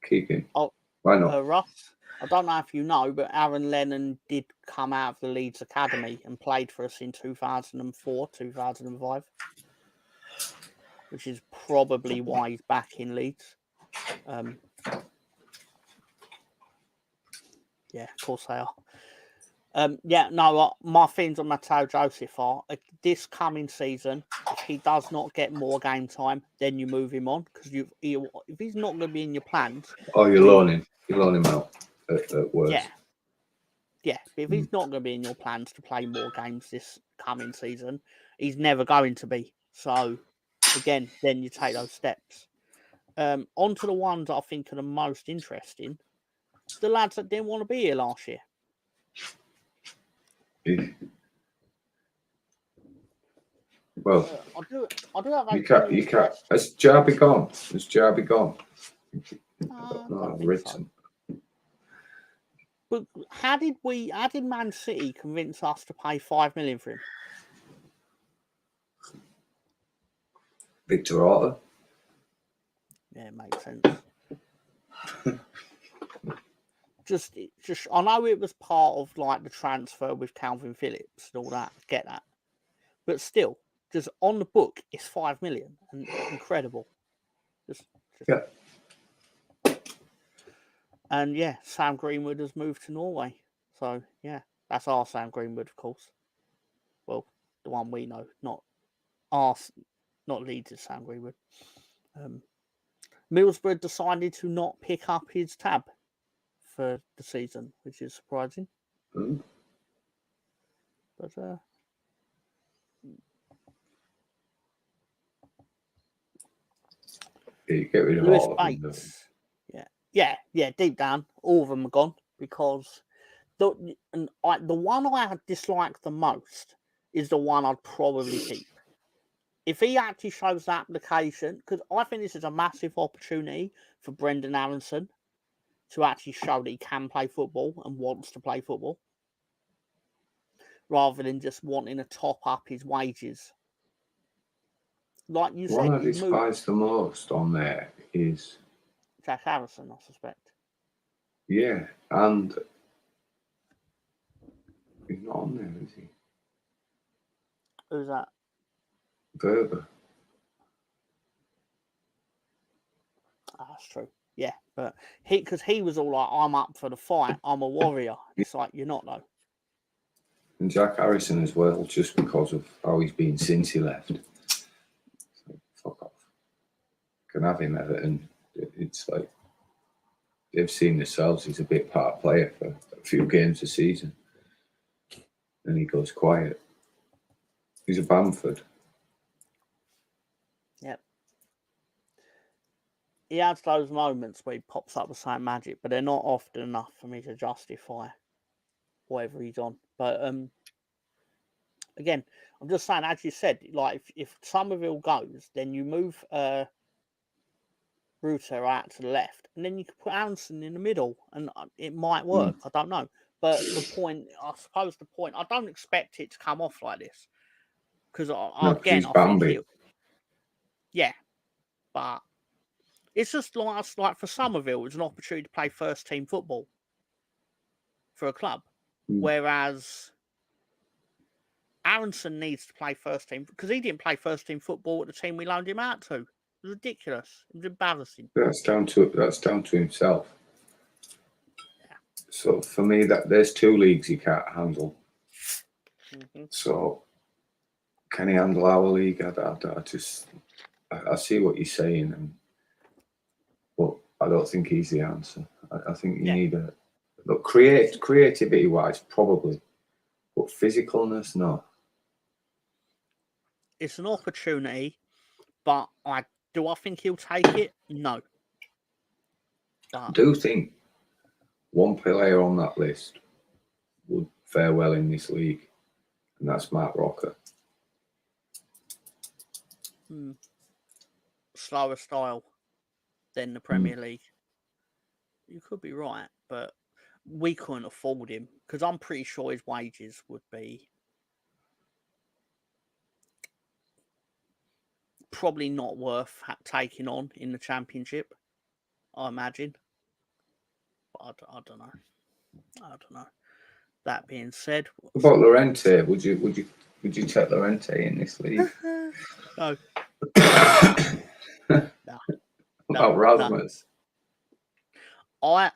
keep him. Why not? Russ, I don't know if you know, but Aaron Lennon did come out of the Leeds Academy and played for us in 2004, 2005, which is probably why he's back in Leeds. Yeah, of course they are. My things on Mateo Joseph are this coming season. If he does not get more game time, then you move him on because if he's not going to be in your plans. Oh, you loan him out at worst. Yeah. But if he's not going to be in your plans to play more games this coming season, he's never going to be. So, again, then you take those steps. On to the ones I think are the most interesting. The lads that didn't want to be here last year. Well, I do have. You can't. Has Jarby gone? I've written. But how did Man City convince us to pay $5 million for him? Victor Orta. Yeah, it makes sense. just I know it was part of like the transfer with Calvin Phillips and all that. Get that, but still, just on the book, it's $5 million and incredible. Yeah. And yeah, Sam Greenwood has moved to Norway. So yeah, that's our Sam Greenwood, of course. Well, the one we know, not Leeds' Sam Greenwood. Middlesbrough decided to not pick up his tab for the season, which is surprising. But you get rid of Lewis all Bates. of them. Yeah. Deep down, all of them are gone because the one I dislike the most is the one I'd probably keep. If he actually shows that application, because I think this is a massive opportunity for Brendan Aronson to actually show that he can play football and wants to play football, rather than just wanting to top up his wages. Like you said, one I despise the most on there is Jack Harrison, I suspect. Yeah, and he's not on there, is he? Who's that? Berber. That's true. Yeah, but because he was all like, I'm up for the fight, I'm a warrior. It's like, you're not, though. And Jack Harrison as well, just because of how he's been since he left. So, fuck off. Can have him, Everton. It's like they've seen themselves. He's a bit part player for a few games a season. And he goes quiet. He's a Bamford. Yep. he has those moments where he pops up with something magic, but they're not often enough for me to justify whatever he's on. But again, I'm just saying, as you said, like if Somerville goes, then you move Ruto out to the left, and then you could put Aronson in the middle, and it might work. I don't know. But the point, I suppose, I don't expect it to come off like this because No, 'cause again, he's I think Bambi. yeah, but it's just like for Somerville, it's an opportunity to play first team football for a club, whereas Aronson needs to play first team because he didn't play first team football at the team we loaned him out to. It was ridiculous. It was embarrassing. That's down to himself. Yeah. So for me, that there's two leagues he can't handle. So can he handle our league? I see what you're saying, but I don't think he's the answer. I think you need a look. Creativity wise, probably, but physicalness, no. It's an opportunity, but I think he'll take it? No. But I do think one player on that list would fare well in this league, and that's Mark Rocker. Slower style than the Premier League. You could be right, but we couldn't afford him because I'm pretty sure his wages would be probably not worth taking on in the Championship, I imagine. But I don't know. I don't know. That being said, what about Llorente? Would you take Llorente in this league? No. No. About Rasmus? No.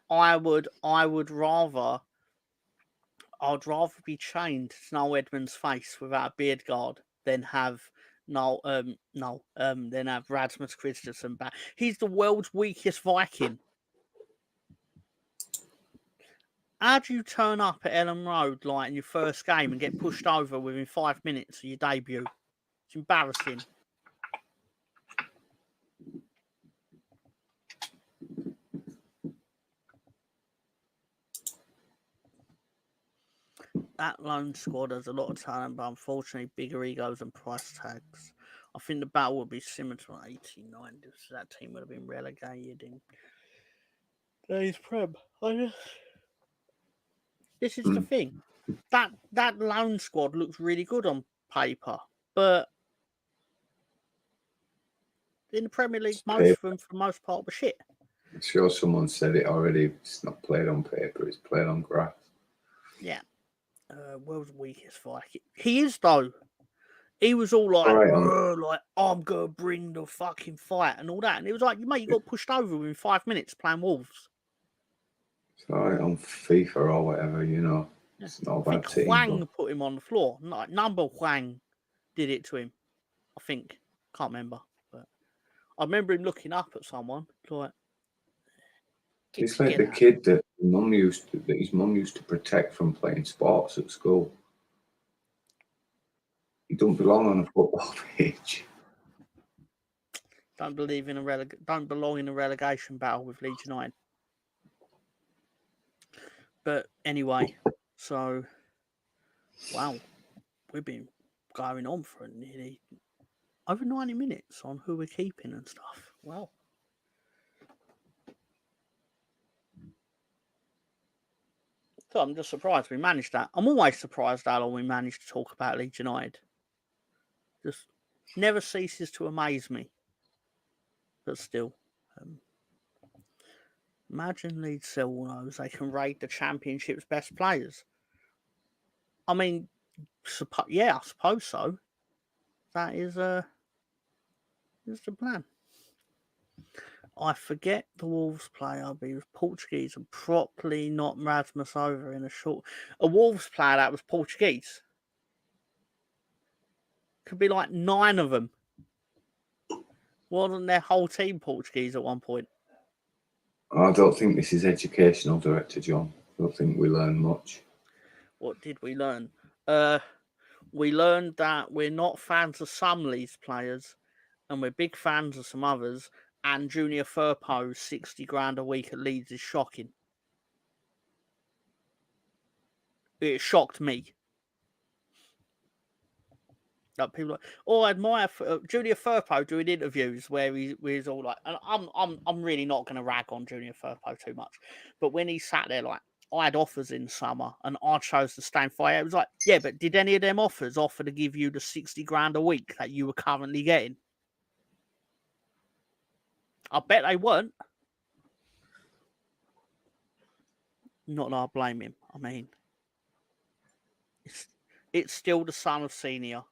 I'd rather be chained to Noel Edmonds' face without a beard guard than have than have Rasmus Christensen back. He's the world's weakest Viking. How do you turn up at Ellen Road like in your first game and get pushed over within 5 minutes of your debut? It's embarrassing. That loan squad has a lot of talent, but unfortunately bigger egos and price tags. I think the battle would be similar to 89 if that team would have been relegated in today's Prem. This is the thing. That loan squad looks really good on paper, but in the Premier League, most of them, for the most part, were shit. I'm sure someone said it already. It's not played on paper; it's played on grass. Yeah. World's weakest Viking. He is though. He was all like, I'm gonna bring the fucking fight and all that, and it was like, mate, you got pushed over within 5 minutes playing Wolves. It's all right on FIFA or whatever, you know. Yeah. It's not a I bad think team. Huang put him on the floor. Like, number Huang did it to him. I think. Can't remember, but I remember him looking up at someone like. It's like the kid that his mum used to protect from playing sports at school. He don't belong on a football pitch. Don't belong in a relegation battle with Leeds United. But anyway, so wow, we've been going on for nearly over 90 minutes on who we're keeping and stuff. Wow. So I'm just surprised we managed that. I'm always surprised how long we managed to talk about Leeds United. Just never ceases to amaze me. But still, imagine Leeds still knows they can rate the Championship's best players. I mean, I suppose so. That is the plan. I forget the Wolves player, but he was Portuguese and properly knocked Rasmus over in a Wolves player that was Portuguese. Could be like 9 of them. Wasn't their whole team Portuguese at one point? I don't think this is educational, Director John. I don't think we learn much. What did we learn? We learned that we're not fans of some Leeds players and we're big fans of some others, and Junior Firpo 60 grand a week at Leeds is shocking. It shocked me. Like people like, oh, I admire Junior Firpo doing interviews where he's all like, and I'm really not going to rag on Junior Firpo too much, but when he sat there like, I had offers in summer and I chose to stay in fire, it was like, yeah, but did any of them offers offer to give you the 60 grand a week that you were currently getting? I bet they weren't. Not that I blame him. I mean, it's still the son of senior.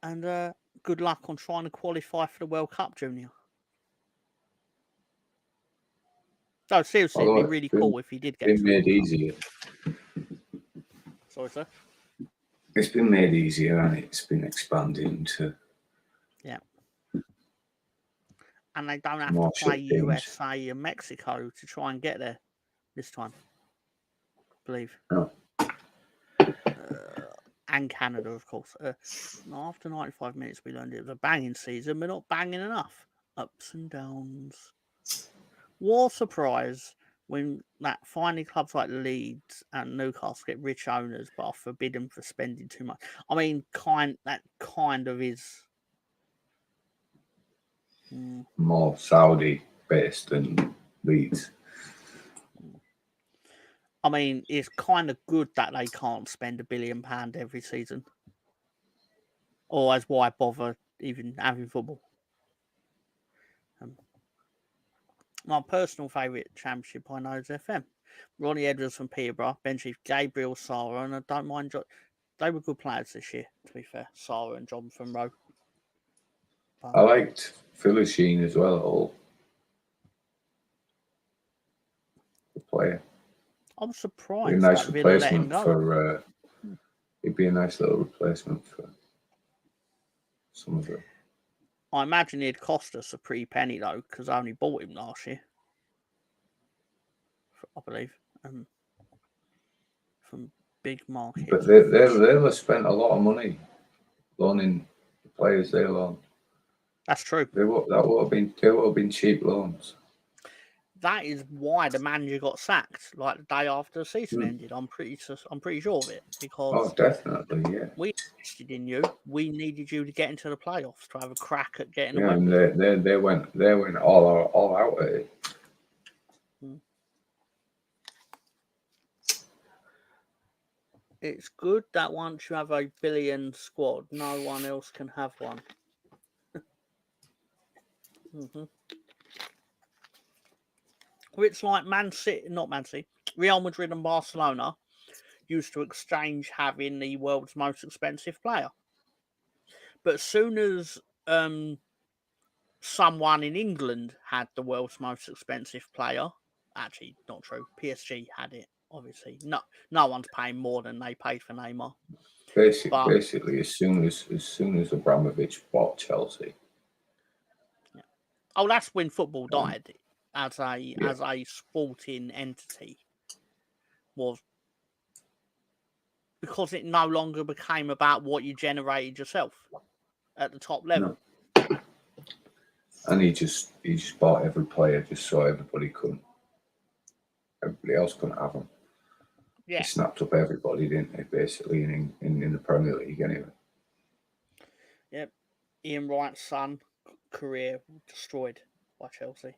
And good luck on trying to qualify for the World Cup, Junior. No, seriously, it'd be really cool if he did get been made easier. Sorry, sir? It's been made easier and it's been expanded into... Yeah. And they don't have more to play shit teams. USA and Mexico to try and get there this time, I believe. No. And Canada, of course. After 95 minutes, we learned it was a banging season, but not banging enough. Ups and downs. War surprise when that finally clubs like Leeds and Newcastle get rich owners but are forbidden for spending too much. I mean, that kind of is more Saudi based than Leeds. I mean, it's kind of good that they can't spend £1 billion every season. Otherwise, why bother even having football? My personal favourite championship I know is FM. Ronnie Edwards from Peterborough, Ben Chief, Gabriel, Sarah, and I don't mind. They were good players this year, to be fair. Sarah and Jonathan Rowe. I liked Phyllis Sheen as well, all the player. I'm surprised. Be a nice replacement for. It'd be a nice little replacement for some of them. I imagine it'd cost us a pretty penny though, because I only bought him last year. I believe, from big market. But they'll have spent a lot of money loaning the players they loan. That's true. They would have been cheap loans. That is why the manager got sacked like the day after the season ended. I'm pretty sure of it, because definitely, yeah. We invested in you. We needed you to get into the playoffs to have a crack at getting. Yeah, and they went all out at it. It's good that once you have a billion squad, no one else can have one. It's like Real Madrid and Barcelona used to exchange having the world's most expensive player. But as soon as someone in England had the world's most expensive player, actually not true, PSG had it, obviously. No one's paying more than they paid for Neymar. Basically, as soon as Abramovich bought Chelsea. Yeah. Oh, that's when football died as a sporting entity. Was because it no longer became about what you generated yourself at the top level. No. And he just bought every player just so everybody else couldn't have them. Yeah. He snapped up everybody, didn't he? Basically, in the Premier League, anyway. Yep. Ian Wright's son career destroyed by Chelsea.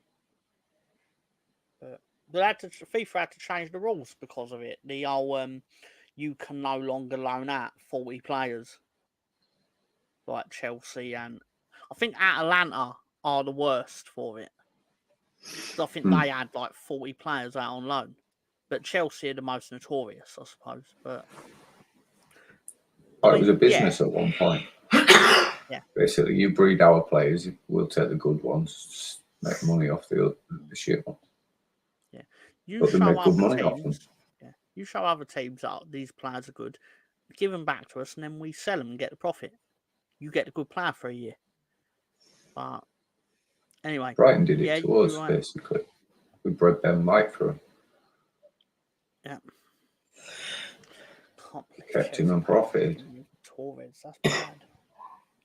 But FIFA had to change the rules because of it. The whole you can no longer loan out 40 players, like Chelsea, and I think Atalanta are the worst for it. I think they had like 40 players out on loan, but Chelsea are the most notorious, I suppose. But it was a business at one point. Yeah. Basically, you breed our players, we'll take the good ones, make money off the shit ones. Yeah, but they make good money off them. Yeah, you show other teams that these players are good, give them back to us, and then we sell them and get the profit. You get a good player for a year. But anyway, Brighton did it to us, basically. We bred Ben White for him. Yeah. Kept him and profited. Torres, that's bad.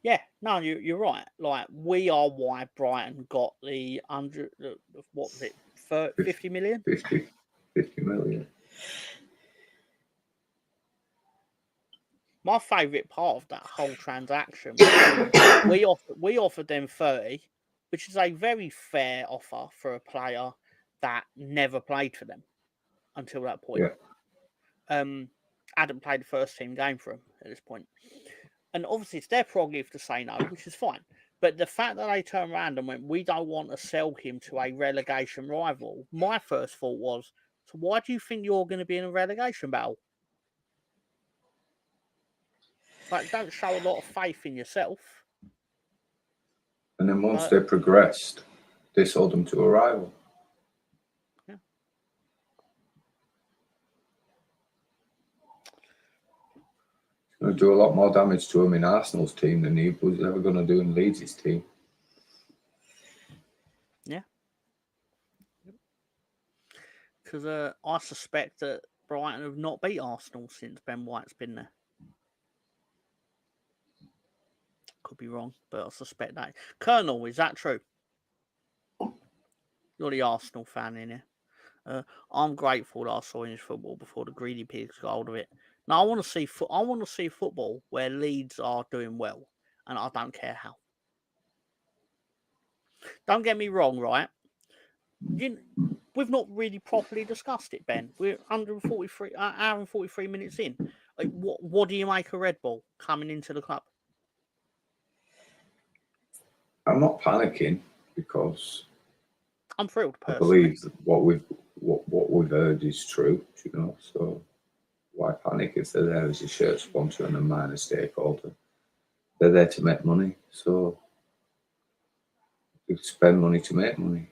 Yeah, no, you're right. Like, we are why Brighton got the 100, what was it, 50 million? 50 million. My favourite part of that whole transaction was when we offered them 30, which is a very fair offer for a player that never played for them until that point. Hadn't played the first team game for them at this point. And obviously it's their prerogative to say no, which is fine. But the fact that they turned around and went, we don't want to sell him to a relegation rival, my first thought was, so why do you think you're going to be in a relegation battle? Like, don't show a lot of faith in yourself. And then once they progressed, they sold them to a rival. Yeah. It's going to do a lot more damage to him in Arsenal's team than he was ever going to do in Leeds' team. Yeah. Because I suspect that Brighton have not beat Arsenal since Ben White's been there. Could be wrong, but I suspect that. Colonel, is that true? You're the Arsenal fan in here. I'm grateful that I saw English football before the greedy pigs got hold of it. Now I want to see football where Leeds are doing well, and I don't care how. Don't get me wrong, right? We've not really properly discussed it, Ben. We're 143 hour and 43 minutes in. Like, what do you make of Red Bull coming into the club? I'm not panicking because I'm thrilled I personally. believe that what we've heard is true, you know. So why panic if they're there as a shirt sponsor and a minor stakeholder? They're there to make money, so you spend money to make money.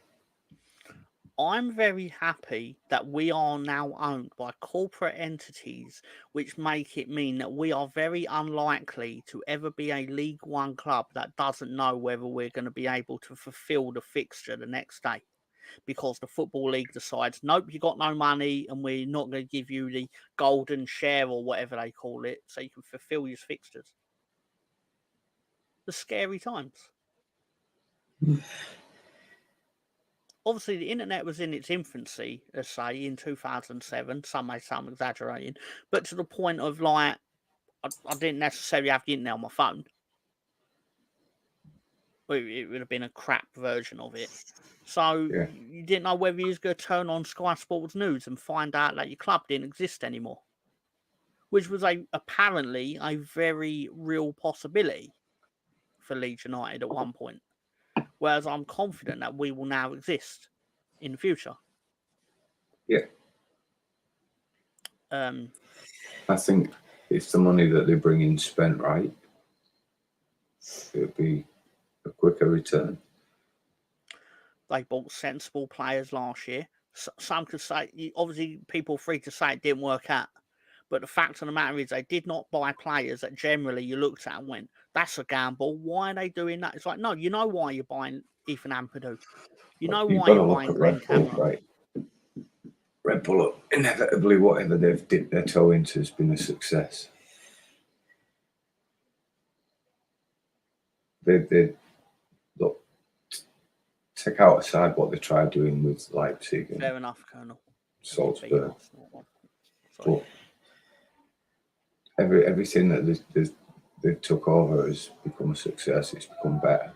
I'm very happy that we are now owned by corporate entities, which make it mean that we are very unlikely to ever be a League One club that doesn't know whether we're going to be able to fulfil the fixture the next day. Because the Football League decides, nope, you got no money and we're not going to give you the golden share or whatever they call it so you can fulfil your fixtures. The scary times. Obviously, the internet was in its infancy, let's say, in 2007. Some may say I'm exaggerating, but to the point of, like, I didn't necessarily have the internet on my phone. It would have been a crap version of it. So you didn't know whether you was going to turn on Sky Sports News and find out that your club didn't exist anymore, which was apparently a very real possibility for Leeds United at one point. Whereas I'm confident that we will now exist in the future. Yeah. I think if the money that they bring in spent right, it'll be a quicker return. They bought sensible players last year. Some could say, obviously, people are free to say it didn't work out. But the fact of the matter is, they did not buy players that generally you looked at and went, that's a gamble. Why are they doing that? It's like, no, you know why you're buying Ethan Ampadu. You know why you're buying Glenn Cameron. Right. Red Bull, inevitably, whatever they've dipped their toe into has been a success. They look, take out aside what they tried doing with Leipzig and fair enough, Colonel. Salzburg. But everything that they took over has become a success. It's become better.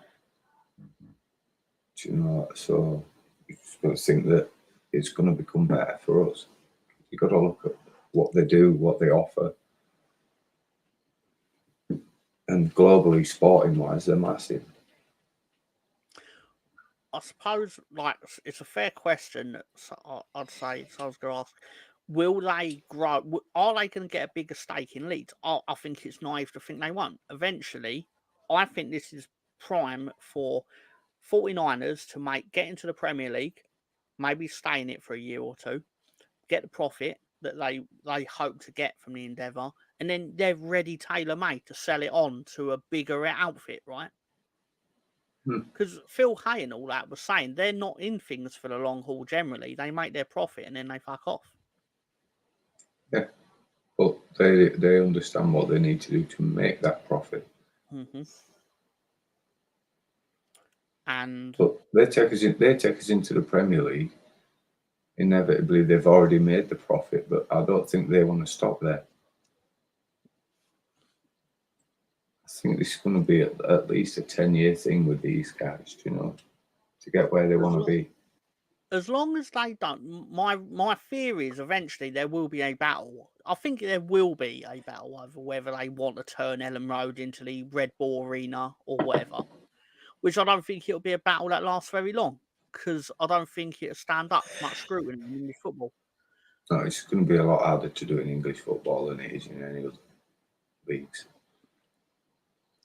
Do you know? So you've got to think that it's going to become better for us. You've got to look at what they do, what they offer. And globally, sporting-wise, they're massive. I suppose, like, it's a fair question. I'd say, so I was going to ask, will they grow? Are they going to get a bigger stake in Leeds? I think it's naive to think they won't. Eventually, I think this is prime for 49ers to get into the Premier League, maybe stay in it for a year or two, get the profit that they hope to get from the endeavour, and then they're ready, tailor-made, to sell it on to a bigger outfit, right? Because Phil Hay and all that was saying they're not in things for the long haul generally. They make their profit and then they fuck off. Yeah, but they understand what they need to do to make that profit. Mm-hmm. And But they take us into the Premier League. Inevitably, they've already made the profit, but I don't think they want to stop there. I think this is going to be at least a 10-year thing with these guys, to get where they want to be. as long as they don't, my theory is eventually there will be a battle. I think there will be a battle over whether they want to turn Ellen Road into the Red Bull Arena or whatever. Which I don't think it'll be a battle that lasts very long, because I don't think it'll stand up to much scrutiny in English football. No, it's going to be a lot harder to do in English football than it is in any other leagues.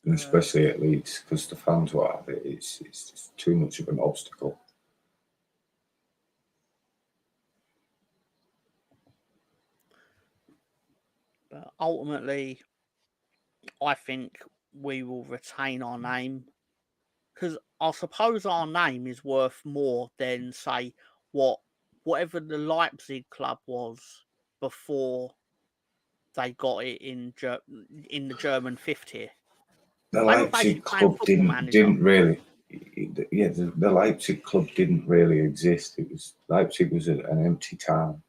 And especially at Leeds, because the fans will have it. It's just too much of an obstacle. But ultimately, I think we will retain our name, because I suppose our name is worth more than, say, whatever the Leipzig club was before they got it in the German fifth tier. The They were basically Leipzig playing club Football Manager. didn't really. Yeah, the Leipzig club didn't really exist. Leipzig was an empty town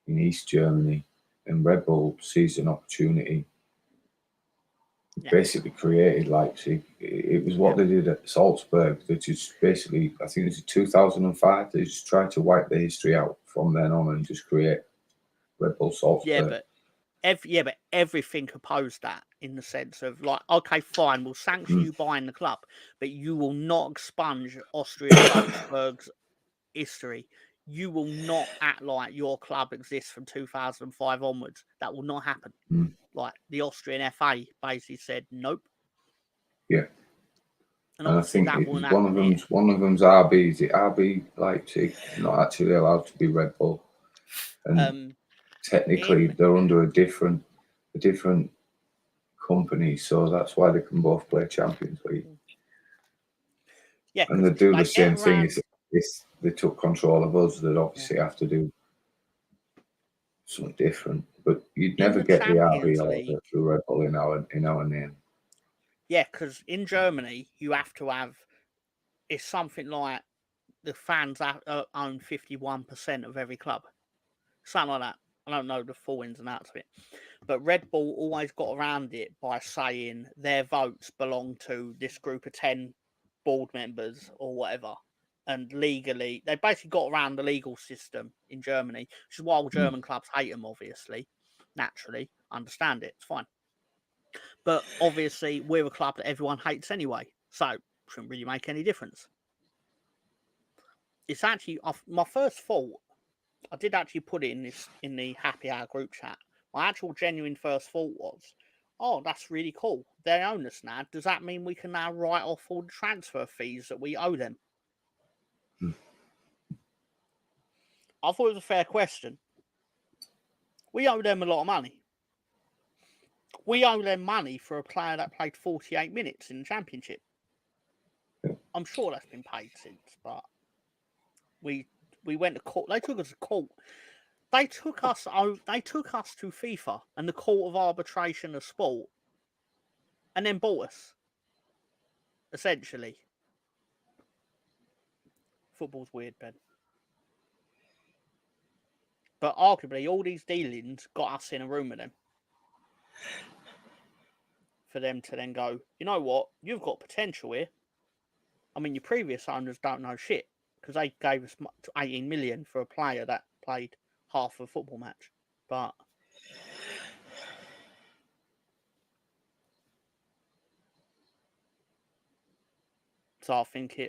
in East Germany, and Red Bull seized an opportunity. Basically created Leipzig. It was what they did at Salzburg. They just basically, I think it was in 2005, they just tried to wipe the history out from then on and just create Red Bull Salzburg. But everything opposed that, in the sense of, like, okay, fine, we'll sanction you buying the club, but you will not expunge Austria Salzburg's history. You will not act like your club exists from 2005 onwards. That will not happen. Like, the Austrian FA basically said nope. Yeah. And obviously I think that won't happen. one of them's RB. Is it RB Leipzig? Not actually allowed to be Red Bull, and technically they're under a different company, so that's why they can both play Champions League. Yeah, and they do the same thing. If they took control of us, they'd obviously have to do something different. But you'd never get the RB or the Red Bull in our name. Yeah, because in Germany you have to have, it's something like the fans own 51% of every club, something like that. I don't know the full ins and outs of it, but Red Bull always got around it by saying their votes belong to this group of 10 board members or whatever. And legally, they basically got around the legal system in Germany, which is why all German clubs hate them, obviously. Naturally, understand it, it's fine. But obviously, we're a club that everyone hates anyway, so it shouldn't really make any difference. It's actually my first thought. I did actually put it in the happy hour group chat. My actual genuine first thought was, oh, that's really cool. They own us now. Does that mean we can now write off all the transfer fees that we owe them? I thought it was a fair question. We owe them a lot of money. We owe them money for a player that played 48 minutes in the Championship. I'm sure that's been paid since, but we went to court. They took us to court. They took us to FIFA and the Court of Arbitration of Sport, and then bought us. Essentially, football's weird, Ben. But arguably, all these dealings got us in a room with them. For them to then go, you know what? You've got potential here. I mean, your previous owners don't know shit, because they gave us 18 million for a player that played half a football match. But so I think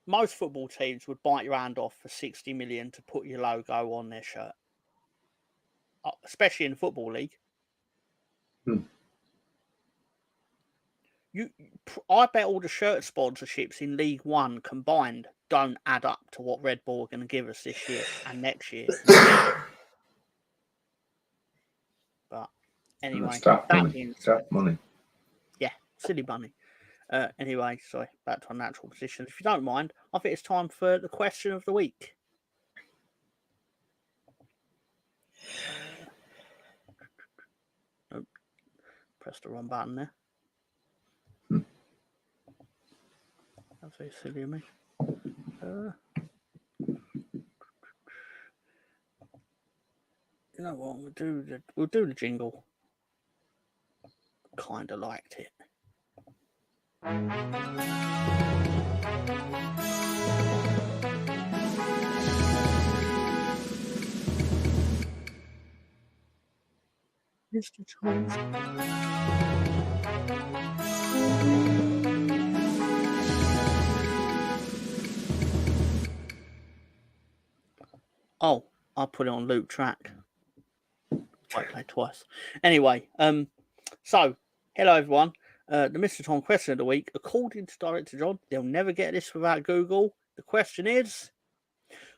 most football teams would bite your hand off for 60 million to put your logo on their shirt, especially in the Football League. I bet all the shirt sponsorships in League One combined don't add up to what Red Bull are going to give us this year and next year. But anyway, that money. Yeah, silly money. Anyway, sorry, back to our natural positions. If you don't mind, I think it's time for the question of the week. Press the wrong button there. So silly of me. You know what? We'll do the jingle. Kind of liked it. Mr. Tom. Oh, I'll put it on loop track. I played twice. Anyway, so hello everyone. The Mr. Tom question of the week, according to Director John, they'll never get this without Google. The question is,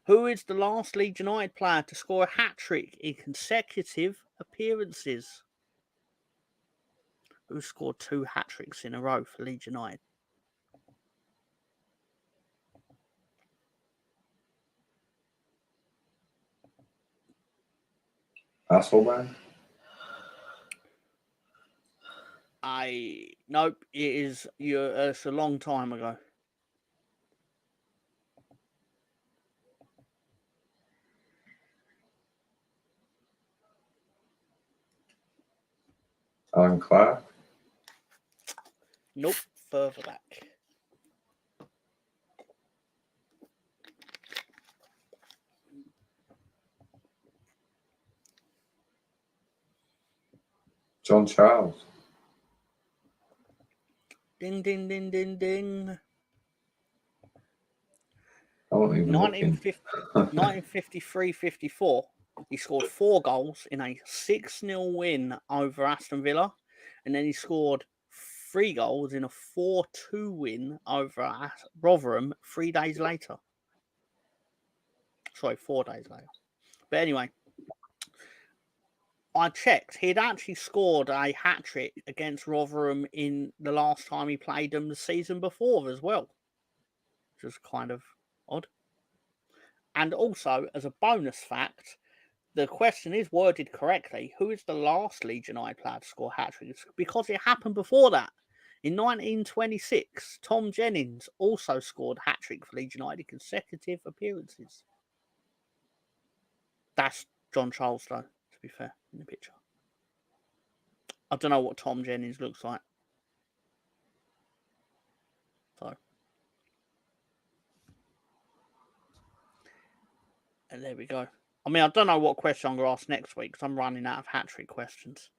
who is the last Leeds United player to score a hat-trick in consecutive appearances? Who scored 2 hat-tricks in a row for Leeds United? Hasselbank? Nope, it's a long time ago. Alan Clark? Nope, further back. John Charles? Ding, ding, ding, ding, ding. I wasn't even looking. 1953-54, he scored 4 goals in a 6-0 win over Aston Villa, and then he scored 3 goals in a 4-2 win over Rotherham 3 days later. Sorry, 4 days later. But anyway, I checked. He'd actually scored a hat-trick against Rotherham in the last time he played them the season before as well, which is kind of odd. And also, as a bonus fact, the question is worded correctly. Who is the last Leeds United player to score hat-tricks? Because it happened before that. In 1926, Tom Jennings also scored hat-trick for Leeds United in consecutive appearances. That's John Charles, though, to be fair, in the picture. I don't know what Tom Jennings looks like. So. And there we go. I mean, I don't know what question I'm going to ask next week because I'm running out of hat-trick questions.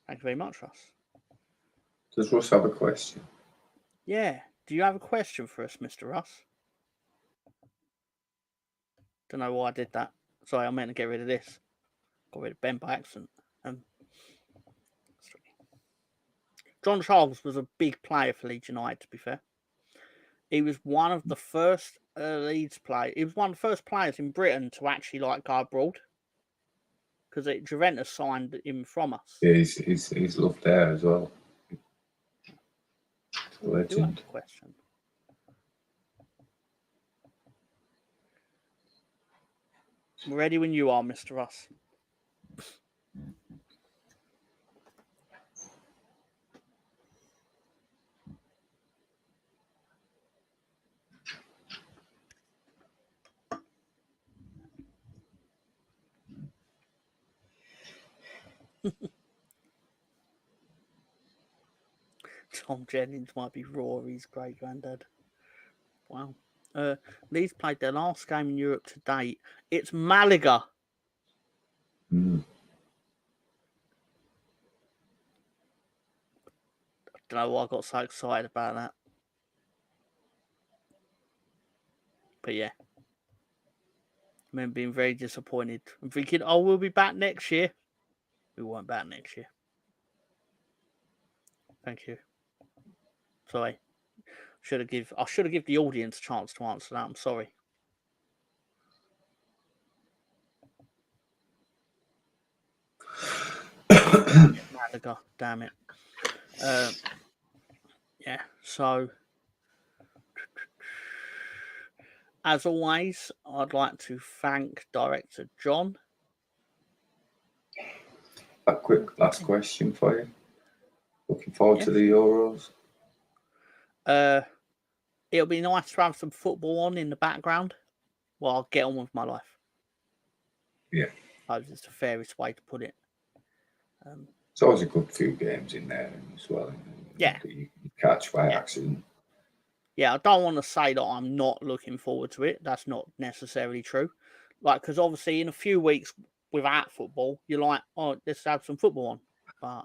Thank you very much, Russ. Does Russ have a question? Yeah. Do you have a question for us, Mr. Russ? Don't know why I did that. Sorry, I meant to get rid of this. Got rid of Ben by accident. John Charles was a big player for Leeds United, to be fair. He was one of the first Leeds players. He was one of the first players in Britain to actually go abroad. Because Juventus signed him from us. Yeah, he's loved there as well. I do have a question. I'm ready when you are, Mr. Russ. Tom Jennings might be Rory's great granddad. Wow. Leeds played their last game in Europe to date. It's Malaga. Mm. I don't know why I got so excited about that. But yeah. I remember being very disappointed. I'm thinking, oh, we'll be back next year. We weren't back next year. Thank you. Sorry. I should have given the audience a chance to answer that. I'm sorry. Malaga, damn it. Yeah, so as always, I'd like to thank Director John. A quick last question for you. Looking forward to the Euros. It'll be nice to have some football on in the background while I'll get on with my life. Yeah. I suppose it's the fairest way to put it. It's always a good few games in there as well. Yeah. That you catch by accident. Yeah, I don't want to say that I'm not looking forward to it. That's not necessarily true. Like, because obviously in a few weeks without football, you're like, oh, let's have some football on. But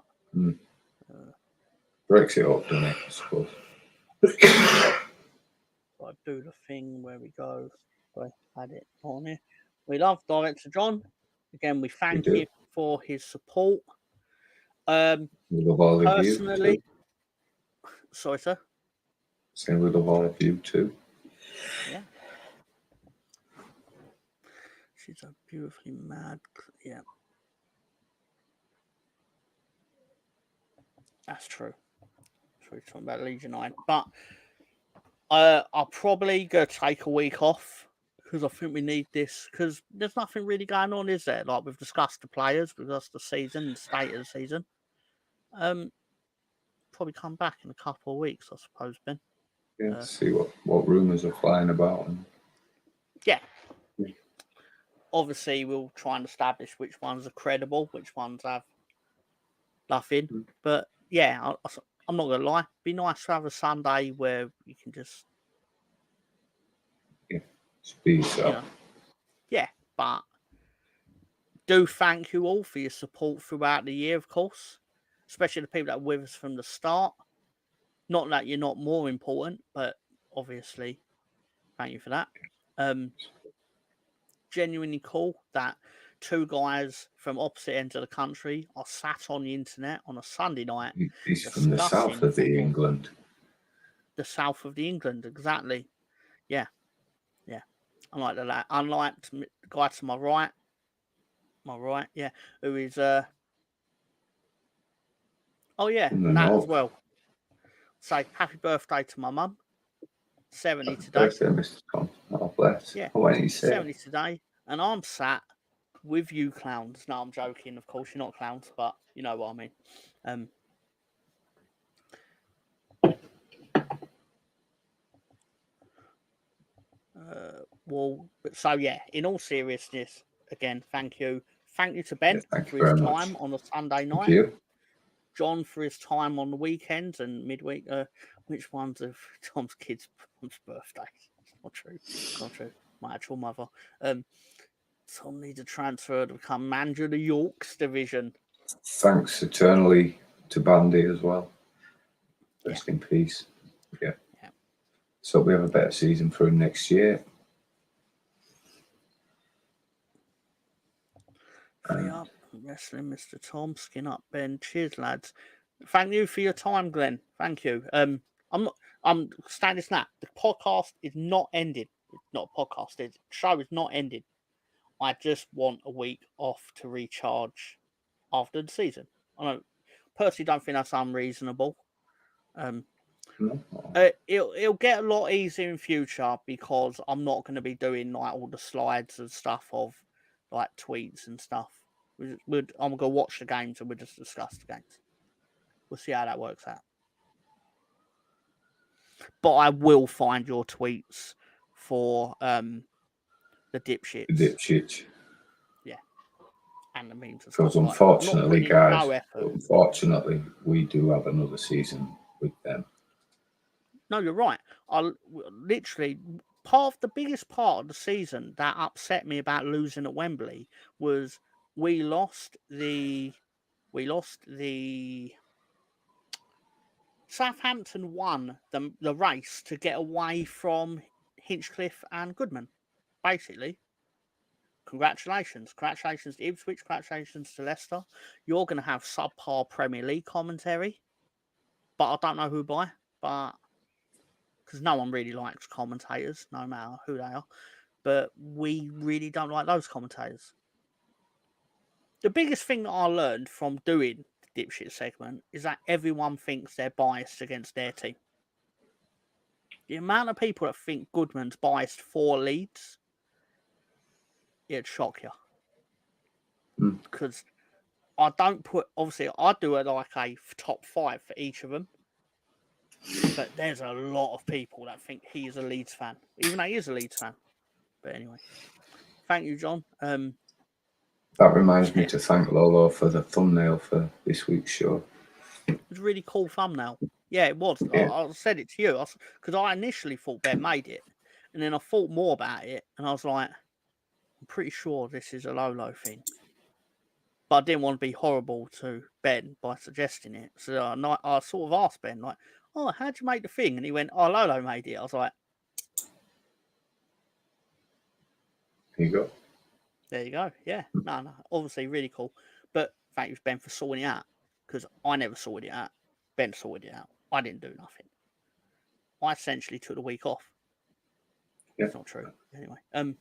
breaks it up, doesn't it? I suppose. I do the thing where we go. I had it on here. We love Director John. Again, we thank him for his support. We love all of you. Personally, sorry, sir. Same with all of you too. Yeah. She's a beautifully mad. Yeah. That's true. So we're talking about Leeds United. But I'll probably go take a week off because I think we need this. Because there's nothing really going on, is there? Like, we've discussed the players, we've discussed the season, the state of the season. Probably come back in a couple of weeks, I suppose, Ben. Yeah, see what rumours are flying about. Yeah. Obviously, we'll try and establish which ones are credible, which ones have nothing. But yeah, I'm not going to lie. It'd be nice to have a Sunday where you can just... Yeah, be yourself. Yeah, but do thank you all for your support throughout the year, of course. Especially the people that were with us from the start. Not that you're not more important, but obviously, thank you for that. Genuinely cool that two guys from opposite ends of the country are sat on the internet on a Sunday night. He's from the south of the England. The south of the England, exactly. Yeah. Yeah. I like that. Unlike the guy to my right, yeah, who is oh yeah, that as well. Say happy birthday to my mum. 70 happy today. Birthday, Mr. Tom. Oh, bless. Yeah. Why don't you say 70 today, and I'm sat with you clowns. No, I'm joking. Of course, you're not clowns, but you know what I mean. Well, so yeah, in all seriousness, again, thank you. Thank you to Ben for his time on a Sunday night. Thank you. John for his time on the weekends and midweek. Which ones of Tom's kids' birthdays? Not true. Not true. My actual mother. Tom needs a transfer to become manager of the Yorks division. Thanks eternally to Bandi as well. Rest in peace. Yeah. So we have a better season for him next year. Free up, wrestling, Mr. Tom, skin up, Ben. Cheers, lads. Thank you for your time, Glenn. Thank you. I'm standing snap. The podcast is not ended. It's not a podcast. The show is not ended. I just want a week off to recharge after the season. I personally don't think that's unreasonable. It'll get a lot easier in future because I'm not going to be doing like all the slides and stuff of like tweets and stuff. I'm going to watch the games and we'll just discuss the games. We'll see how that works out. But I will find your tweets for the dipshits. The dipshits. Yeah. And the memes and because stuff. unfortunately, guys, unfortunately, we do have another season with them. No, you're right. I literally part of the biggest part of the season that upset me about losing at Wembley was we lost the Southampton won the race to get away from Hinchcliffe and Goodman. Basically, congratulations to Ipswich, congratulations to Leicester. You're going to have subpar Premier League commentary, but I don't know who by, but. Because no one really likes commentators, no matter who they are. But we really don't like those commentators. The biggest thing that I learned from doing the dipshit segment is that everyone thinks they're biased against their team. The amount of people that think Goodman's biased for Leeds, it'd shock you. Because I don't put, obviously, I do like a top 5 for each of them. But there's a lot of people that think he's a Leeds fan, even though he is a Leeds fan. But anyway, thank you, John. That reminds me to thank Lolo for the thumbnail for this week's show. It was a really cool thumbnail. Yeah, it was. Yeah. I said it to you because I initially thought Ben made it, and then I thought more about it, and I was like, I'm pretty sure this is a Lolo thing. But I didn't want to be horrible to Ben by suggesting it. So I sort of asked Ben, like, oh, how'd you make the thing? And he went, oh, Lolo made it. I was like, Here you go. there you go. Yeah. No. Obviously, really cool. But thank you, Ben, for sorting it out. Because I never sorted it out. Ben sorted it out. I didn't do nothing. I essentially took the week off. Yeah. It's not true. Anyway.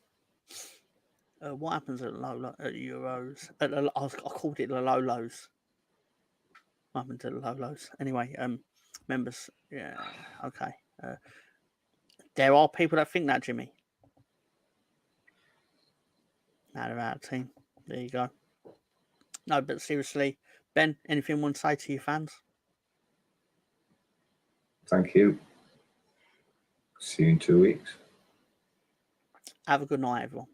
What happens at Euros? I called it the Lolos. What happened to the Lolos? Anyway, members. Yeah. Okay. There are people that think that, Jimmy. Now they're out of team. There you go. No, but seriously, Ben, anything you want to say to your fans? Thank you. See you in 2 weeks. Have a good night, everyone.